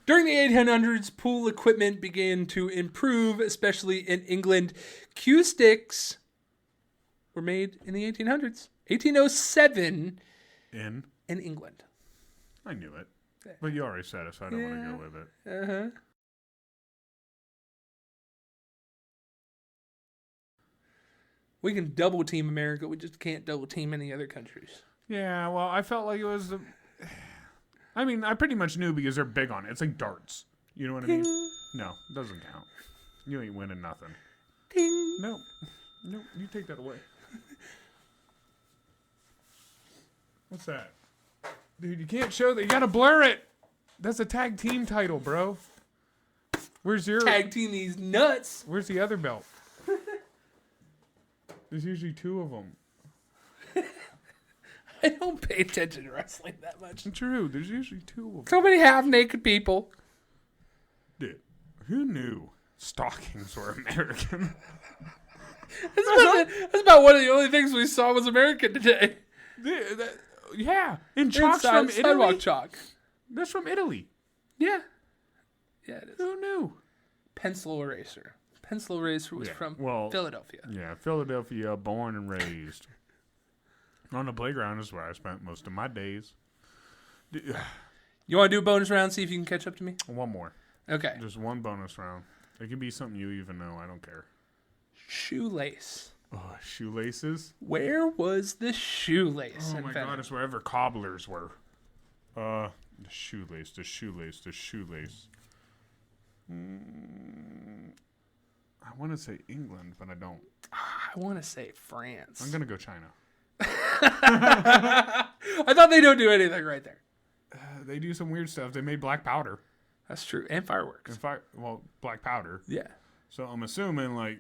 During the 1800s, pool equipment began to improve, especially in England. Cue sticks were made in the 1800s. 1807 In England. I knew it. But you already said it, so I don't want to go with it. Uh-huh. We can double team America. We just can't double team any other countries. Yeah, well, I felt like it was the... I mean, I pretty much knew because they're big on it. It's like darts. You know what I mean? No, it doesn't count. You ain't winning nothing. Ding. No, you take that away. What's that? Dude, you can't show that. You gotta blur it. That's a tag team title, bro. Where's your... Tag team these nuts. Where's the other belt? There's usually 2 of them. I don't pay attention to wrestling that much. True, there's usually 2 of them. So many half-naked people. Dude, who knew stockings were American? That's about one of the only things we saw was American today. Yeah, and chalk's from Italy. Sidewalk chalk. That's from Italy. Yeah. Yeah, it is. Who knew? Pencil eraser. Pencil eraser was from Philadelphia. Yeah, Philadelphia, born and raised. On the playground is where I spent most of my days. You want to do a bonus round, see if you can catch up to me? One more. Okay. Just one bonus round. It can be something you even know. I don't care. Shoelace. Oh, shoelaces? Where was the shoelace? Oh my God, it's wherever cobblers were. The shoelace. I want to say England, but I don't. I want to say France. I'm going to go China. I thought they don't do anything right there. They do some weird stuff. They made black powder. That's true. And fireworks. Black powder. Yeah. So I'm assuming, like,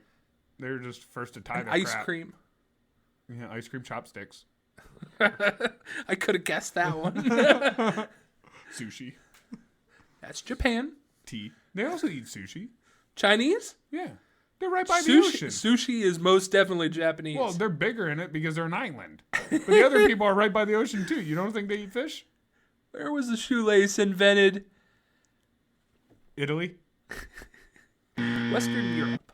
they're just first to tie And their ice crap. cream. Yeah, ice cream chopsticks. I could have guessed that one. Sushi. That's Japan. Tea. They also eat sushi. Chinese? Yeah. They're right by the ocean. Sushi is most definitely Japanese. Well, they're bigger in it because they're an island. But the other people are right by the ocean, too. You don't think they eat fish? Where was the shoelace invented? Italy? Western Europe.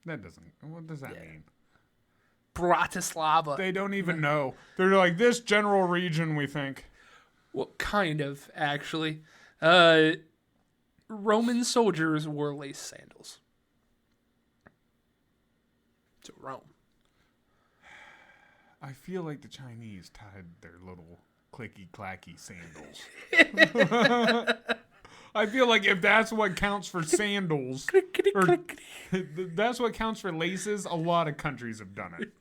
That doesn't... What does that mean? Bratislava. They don't even know. They're like, this general region, we think. Well, kind of, actually. Roman soldiers wore lace sandals. To Rome. I feel like the Chinese tied their little clicky-clacky sandals. I feel like if that's what counts for sandals, or that's what counts for laces, a lot of countries have done it.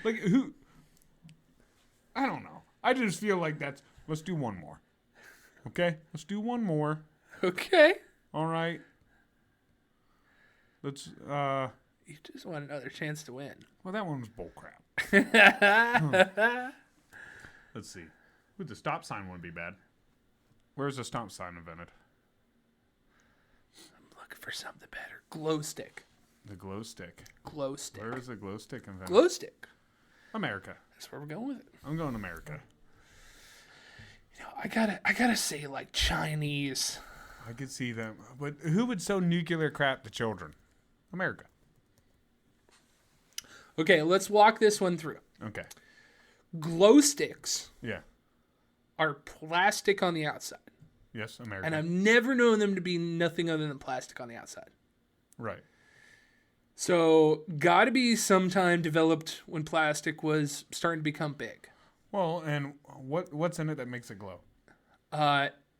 Like, who? I don't know. I just feel like that's... Let's do one more. Okay? Let's do one more. Okay. All right. Let's, You just want another chance to win. Well, that one was bullcrap. Let's see. Ooh, the stop sign wouldn't be bad. Where's the stop sign invented? I'm looking for something better. Glow stick. The glow stick. Glow stick. Where is the glow stick invented? Glow stick. America. That's where we're going with it. I'm going America. You know, I gotta say, like, Chinese. I could see them. But who would sell nuclear crap to children? America. Okay, let's walk this one through. Okay. Glow sticks Yeah. are plastic on the outside. Yes, America. And I've never known them to be nothing other than plastic on the outside. Right. So, gotta be sometime developed when plastic was starting to become big. Well, and what's in it that makes it glow?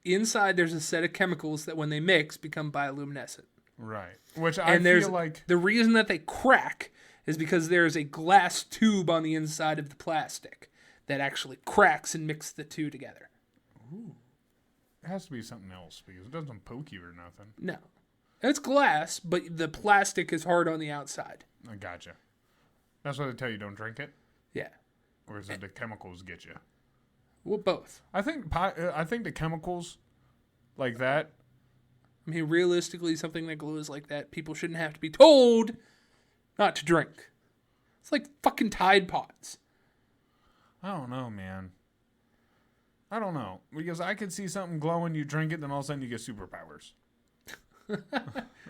Inside, there's a set of chemicals that, when they mix, become bioluminescent. Right. Which And I feel like... the reason that they crack is because there's a glass tube on the inside of the plastic that actually cracks and mixes the two together. Ooh. It has to be something else because it doesn't poke you or nothing. No. It's glass, but the plastic is hard on the outside. I gotcha. That's why they tell you don't drink it? Yeah. Or is it the chemicals get you? Well, both. I think the chemicals like that... I mean, realistically, something that glows like that, people shouldn't have to be told not to drink. It's like fucking Tide Pods. I don't know, man. I don't know. Because I could see something glowing, you drink it, then all of a sudden you get superpowers.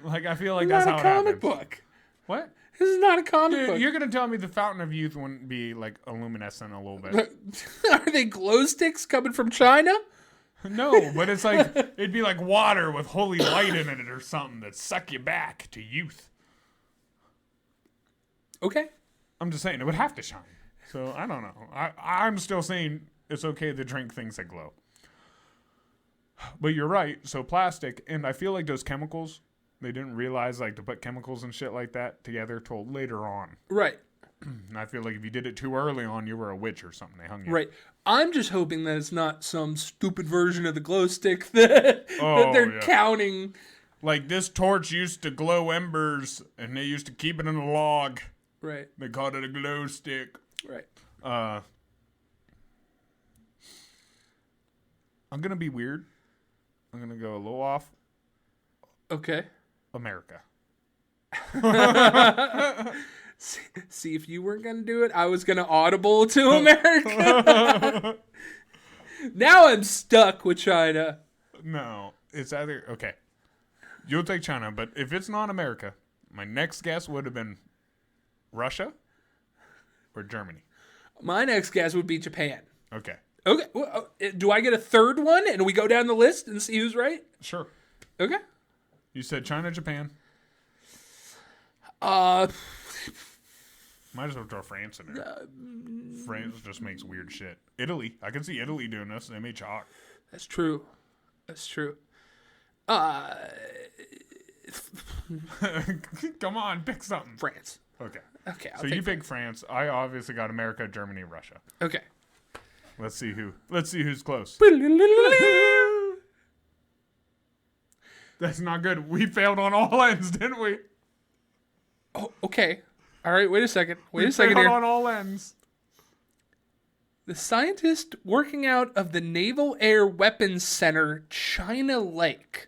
Like, I feel like It's that's not how a it comic happens. book. What? This is not a comic Dude, book. you're going to tell me the Fountain of Youth wouldn't be, like, luminescent a little bit. Are they glow sticks coming from China? No, but it's like, it'd be like water with holy light in it or something that suck you back to youth. Okay. I'm just saying, it would have to shine. So, I don't know. I'm still saying it's okay to drink things that glow. But you're right. So, plastic, and I feel like those chemicals, they didn't realize, like, to put chemicals and shit like that together till later on. Right. And I feel like if you did it too early on, you were a witch or something. They hung you. Right. I'm just hoping that it's not some stupid version of the glow stick that they're yeah. counting. Like, this torch used to glow embers, and they used to keep it in a log. Right. They called it a glow stick. Right. I'm going to be weird. I'm going to go a little off. Okay. America. See, if you weren't going to do it, I was going to audible to America. Now I'm stuck with China. No, it's either... Okay. You'll take China, but if it's not America, my next guess would have been Russia or Germany. My next guess would be Japan. Okay. Okay. Well, do I get a third one and we go down the list and see who's right? Sure. Okay. You said China, Japan. Uh, Might as well throw France in there. France just makes weird shit. Italy. I can see Italy doing this. They made chalk. That's true. That's true. Come on, pick something. France. Okay. Okay. I'll So take you pick France. I obviously got America, Germany, Russia. Okay. Let's see who's close. That's not good. We failed on all ends, didn't we? Oh, okay. All right. Wait a second. Wait a We second failed here. on all ends. The scientist working out of the Naval Air Weapons Center, China Lake.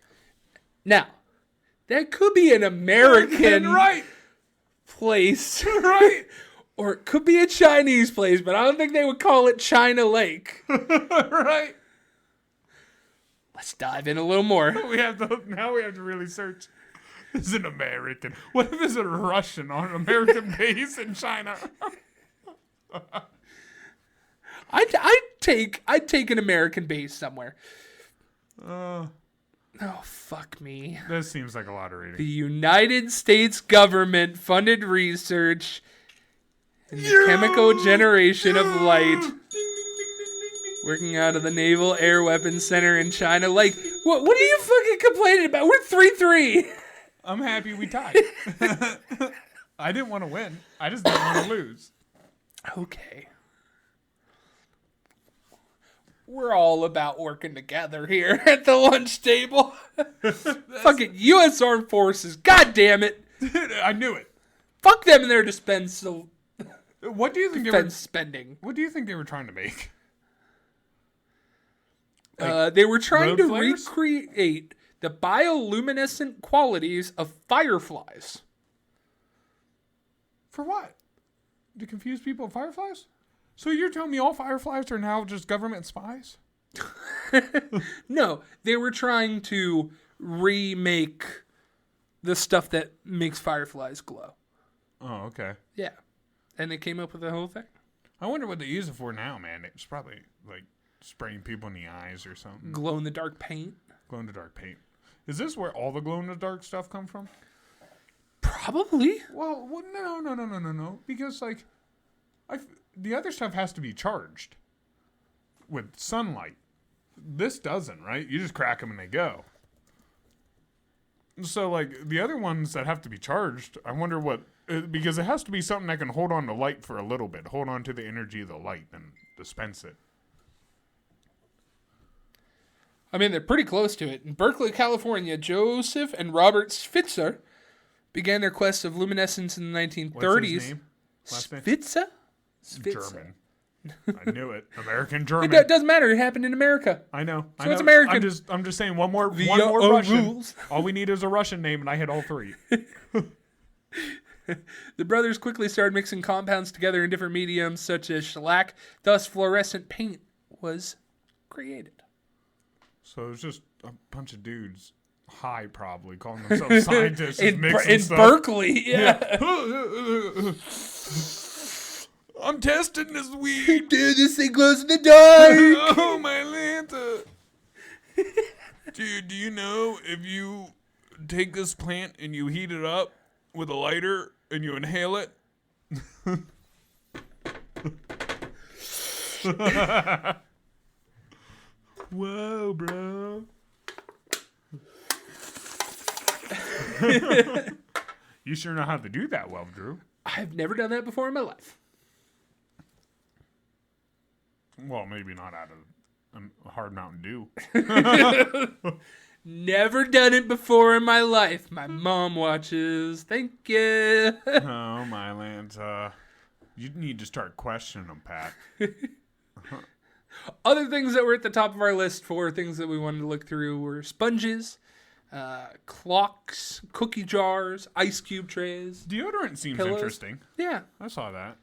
Now, that could be an American Right. place. Right. Or it could be a Chinese place, but I don't think they would call it China Lake. Right. Let's dive in a little more. We have to really search. Is it American? What if it's a Russian on an American base in China? I'd take an American base somewhere. Oh, fuck me. This seems like a lot of The reading. United States government funded research in the chemical generation of light, working out of the Naval Air Weapons Center in China. Like, what are you fucking complaining about? We're 3-3. I'm happy we tied. I didn't want to win. I just didn't want to lose. Okay. We're all about working together here at the lunch table. Fucking U.S. Armed Forces. God damn it. I knew it. Fuck them and their defense What do you think they were? spending. What do you think they were trying to make? They were trying road to flares? recreate the bioluminescent qualities of fireflies. For what? To confuse people with fireflies? So you're telling me all fireflies are now just government spies? No, they were trying to remake the stuff that makes fireflies glow. Oh, okay. Yeah. And they came up with the whole thing. I wonder what they use it for now, man. It's probably like spraying people in the eyes or something. Glow in the dark paint. Glow in the dark paint. Is this where all the glow in the dark stuff come from? Probably. Well, no. Because like, the other stuff has to be charged with sunlight. This doesn't, right? You just crack them and they go. So like the other ones that have to be charged, I wonder what, because it has to be something that can hold on to light for a little bit, hold on to the energy of the light and dispense it. I mean, they're pretty close to it. In Berkeley, California, Joseph and Robert Spitzer began their quest of luminescence in the 1930s. What's his name? Last name? Spitzer? German. I knew it. American German. It doesn't matter. It happened in America. I know. So it's American. I'm just saying one more Via Russian. rules. All we need is a Russian name, and I hit all three. The brothers quickly started mixing compounds together in different mediums, such as shellac. Thus, fluorescent paint was created. So it's just a bunch of dudes, high probably, calling themselves scientists. in Berkeley, yeah. I'm testing this weed. Dude, this thing glows in the dark. Oh, my Lanta. Dude, do you know if you take this plant and you heat it up with a lighter and you inhale it? Whoa, bro. You sure know how to do that well, Drew. I've never done that before in my life. Well, maybe not out of a hard Mountain Dew. Never done it before in my life. My mom watches. Thank you. Oh, my Lanta. You need to start questioning them, Pat. Other things that were at the top of our list for things that we wanted to look through were sponges, clocks, cookie jars, ice cube trays. Deodorant seems Pillows. interesting. Yeah. I saw that.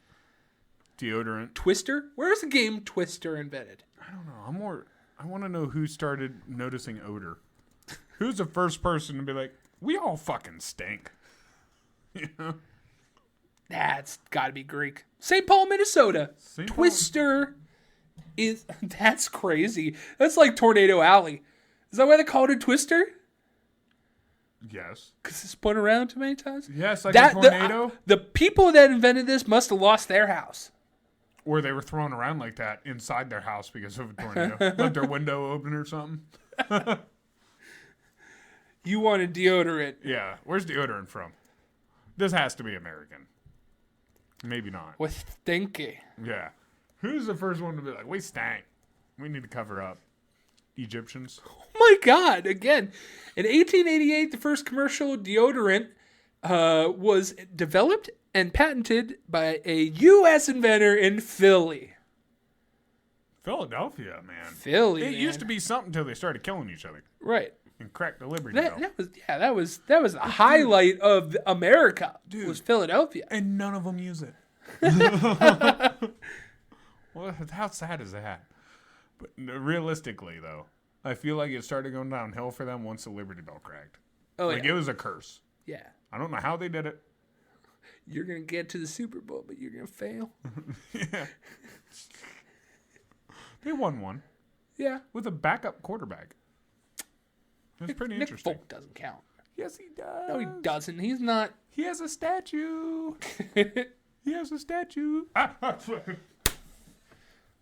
Deodorant. Twister? Where's the game Twister invented? I don't know. I want to know who started noticing odor. Who's the first person to be like, we all fucking stink? You know? That's got to be Greek. St. Paul, Minnesota. St. Paul- Twister is... That's crazy. That's like Tornado Alley. Is that why they called it Twister? Yes. Because it's spun around too many times? Yes, like a tornado. The people that invented this must have lost their house. Or they were thrown around like that inside their house because of a tornado. Like their window open or something. You wanted deodorant. Yeah. Where's deodorant from? This has to be American. Maybe not. With stinky. Yeah. Who's the first one to be like, we stank. We need to cover up. Egyptians. Oh my God. Again, in 1888, the first commercial deodorant was developed and patented by a U.S. inventor in Philly. Philadelphia, man. Philly, It man. used to be something until they started killing each other Right. and cracked the Liberty Bell. That was the highlight of America. Dude. Was Philadelphia. And none of them use it. Well, how sad is that? But realistically, though, I feel like it started going downhill for them once the Liberty Bell cracked. Oh Like, yeah. it was a curse. Yeah. I don't know how they did it. You're gonna get to the Super Bowl, but you're gonna fail. Yeah. They won one Yeah. with a backup quarterback. It's pretty Nick interesting. Folk doesn't count. Yes, he does. No, he doesn't. He's not. He has a statue. He has a statue.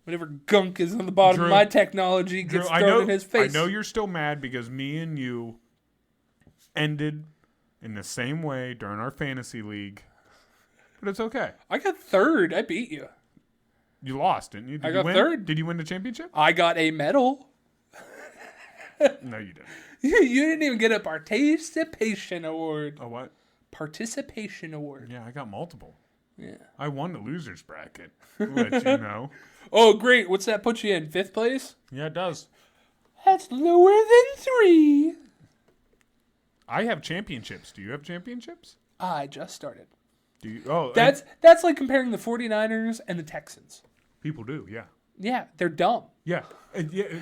Whatever gunk is on the bottom of my technology gets thrown in his face. I know you're still mad because me and you ended in the same way during our fantasy league. But it's okay. I got third. I beat you. You lost, didn't you? Did I you got win? third. Did you win the championship? I got a medal. No, you didn't. You didn't even get a participation award. Oh, what? Participation award. Yeah, I got multiple. Yeah. I won the losers bracket. I'll let you know. Oh, great. What's that put you in? 5th place? Yeah, it does. That's lower than 3. I have championships. Do you have championships? I just started. Do you? Oh, That's like comparing the 49ers and the Texans. people do. Yeah. Yeah, they're dumb. Yeah.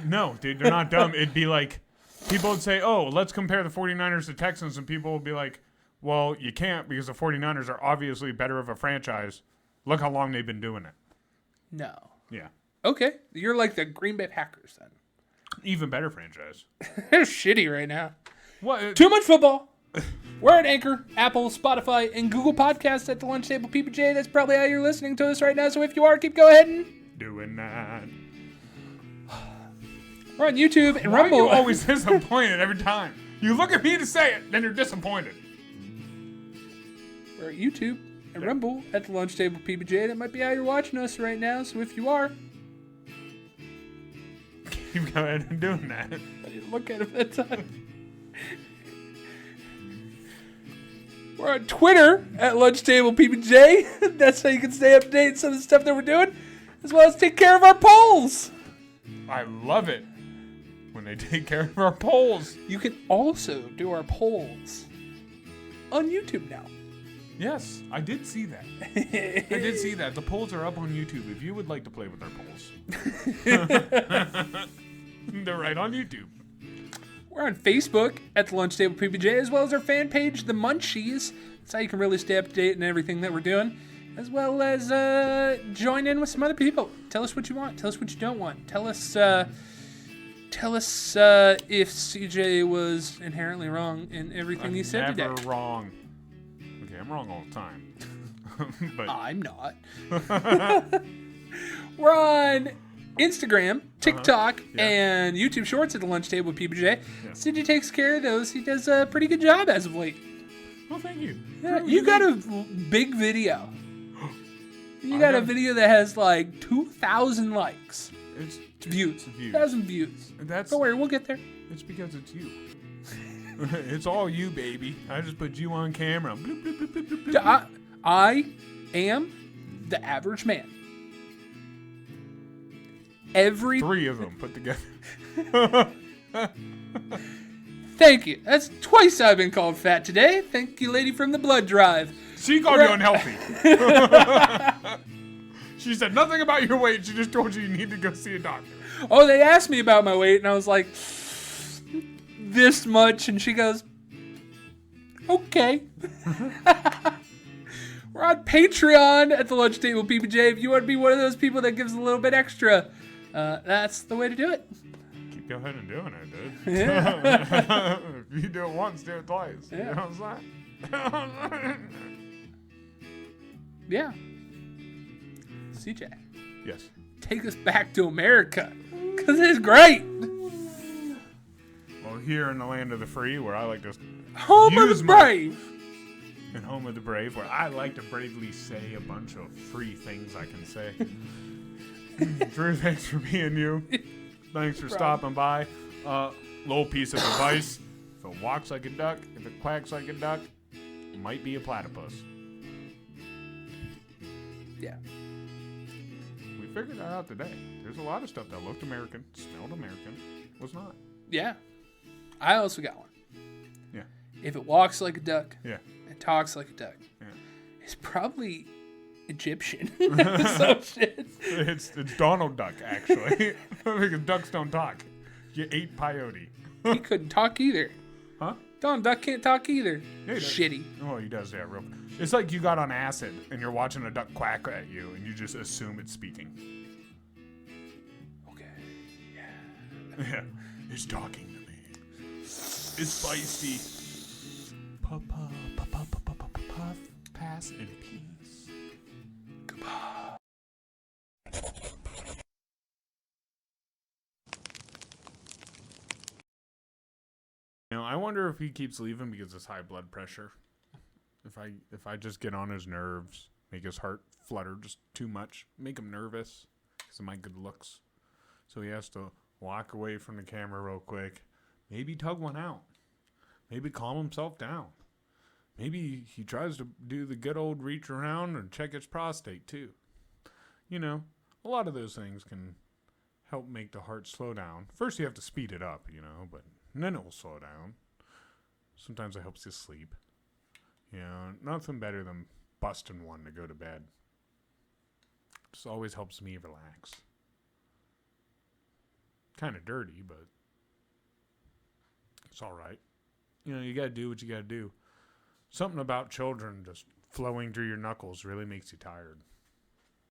No, dude, they're not dumb. It'd be like people would say, oh, let's compare the 49ers to Texans, and people would be like, well, you can't because the 49ers are obviously better of a franchise. Look how long they've been doing it. No. Yeah. Okay, you're like the Green Bay Packers then. Even better franchise. They're shitty right now. What? Too much football. We're at Anchor, Apple, Spotify, and Google Podcasts at the Lunch Table PBJ. That's probably how you're go to us right now. So if you are, keep going. Doing that. We're on YouTube and Why are Rumble. you always disappointed every time? You look at me to say it, then you're disappointed. We're at YouTube and Rumble at the Lunch Table PBJ. That might be how you're watching us right now. So if you are, Keep going and doing that. I didn't look at it at that time. We're on Twitter at Lunch Table PBJ. That's how you can stay up to date on some of the stuff that we're doing, as well as take care of our polls. I love it when they take care of our polls. You can also do our polls on YouTube now. Yes, I did see that. I did see that. The polls are up on YouTube if you would like to play with our polls. They're right on YouTube. We're on Facebook at the Lunch Table PBJ, as well as our fan page, The Munchies. That's how you can really stay up to date on everything that we're doing, as well as join in with some other people. Tell us what you want. Tell us what you don't want. Tell us if CJ was inherently wrong in everything he said today. Never wrong. Okay, I'm wrong all the time. But I'm not. We're on Instagram, TikTok, and YouTube Shorts at the Lunch Table with PBJ. Yeah. CJ takes care of those. He does a pretty good job as of late. Well, thank you. Yeah, you got a big video. You got a video that has like 2,000 likes. It's Views. 2,000 views. That's Don't worry, we'll get there. It's because it's you. It's all you, baby. I just put you on camera. Bloop, bloop, bloop, bloop, bloop, bloop. I am the average man. Every 3 of them put together. Thank you. That's twice I've been called fat today. Thank you, lady from the blood drive. She called you unhealthy. She said nothing about your weight. She just told you need to go see a doctor. Oh, they asked me about my weight, and I was like, this much. And she goes, okay. We're on Patreon at the Lunch Table PBJ. If you want to be one of those people that gives a little bit extra, that's the way to do it. Keep going ahead and doing it, dude. Yeah. If you do it once, do it twice. Yeah. You know what I'm saying? Yeah. CJ, Yes. take us back to America, because it's great. Well, here in the land of the free, where I like to Home of use the my- brave. and home of the brave, where I like to bravely say a bunch of free things I can say. Drew, thanks for being you. Thanks for stopping by. Little piece of advice. If it walks like a duck, if it quacks like a duck, it might be a platypus. Yeah. We figured that out today. There's a lot of stuff that looked American, smelled American, was not. Yeah. I also got one. Yeah. If it walks like a duck Yeah. and talks like a duck, Yeah. it's probably Egyptian. Some shit. It's Donald Duck, actually. Because ducks don't talk. You ate peyote. He couldn't talk either. Huh? Donald Duck can't talk either. Yeah, he does. Shitty. Oh, he does, yeah, real. It's like you got on acid and you're watching a duck quack at you and you just assume it's speaking. Okay. Yeah. It's talking to me. It's feisty. Puff, puff, puff, puff, puff, puff, puff, puff, pass in peace. Goodbye. You know, I wonder if he keeps leaving because it's high blood pressure. If I just get on his nerves, make his heart flutter just too much, make him nervous because of my good looks. So he has to walk away from the camera real quick. Maybe tug one out. Maybe calm himself down. Maybe he tries to do the good old reach around and check his prostate too. You know, a lot of those things can help make the heart slow down. First you have to speed it up, you know, but then it will slow down. Sometimes it helps you sleep. You know, nothing better than busting one to go to bed. Just always helps me relax. Kind of dirty, but it's all right. You know, you got to do what you got to do. Something about children just flowing through your knuckles really makes you tired.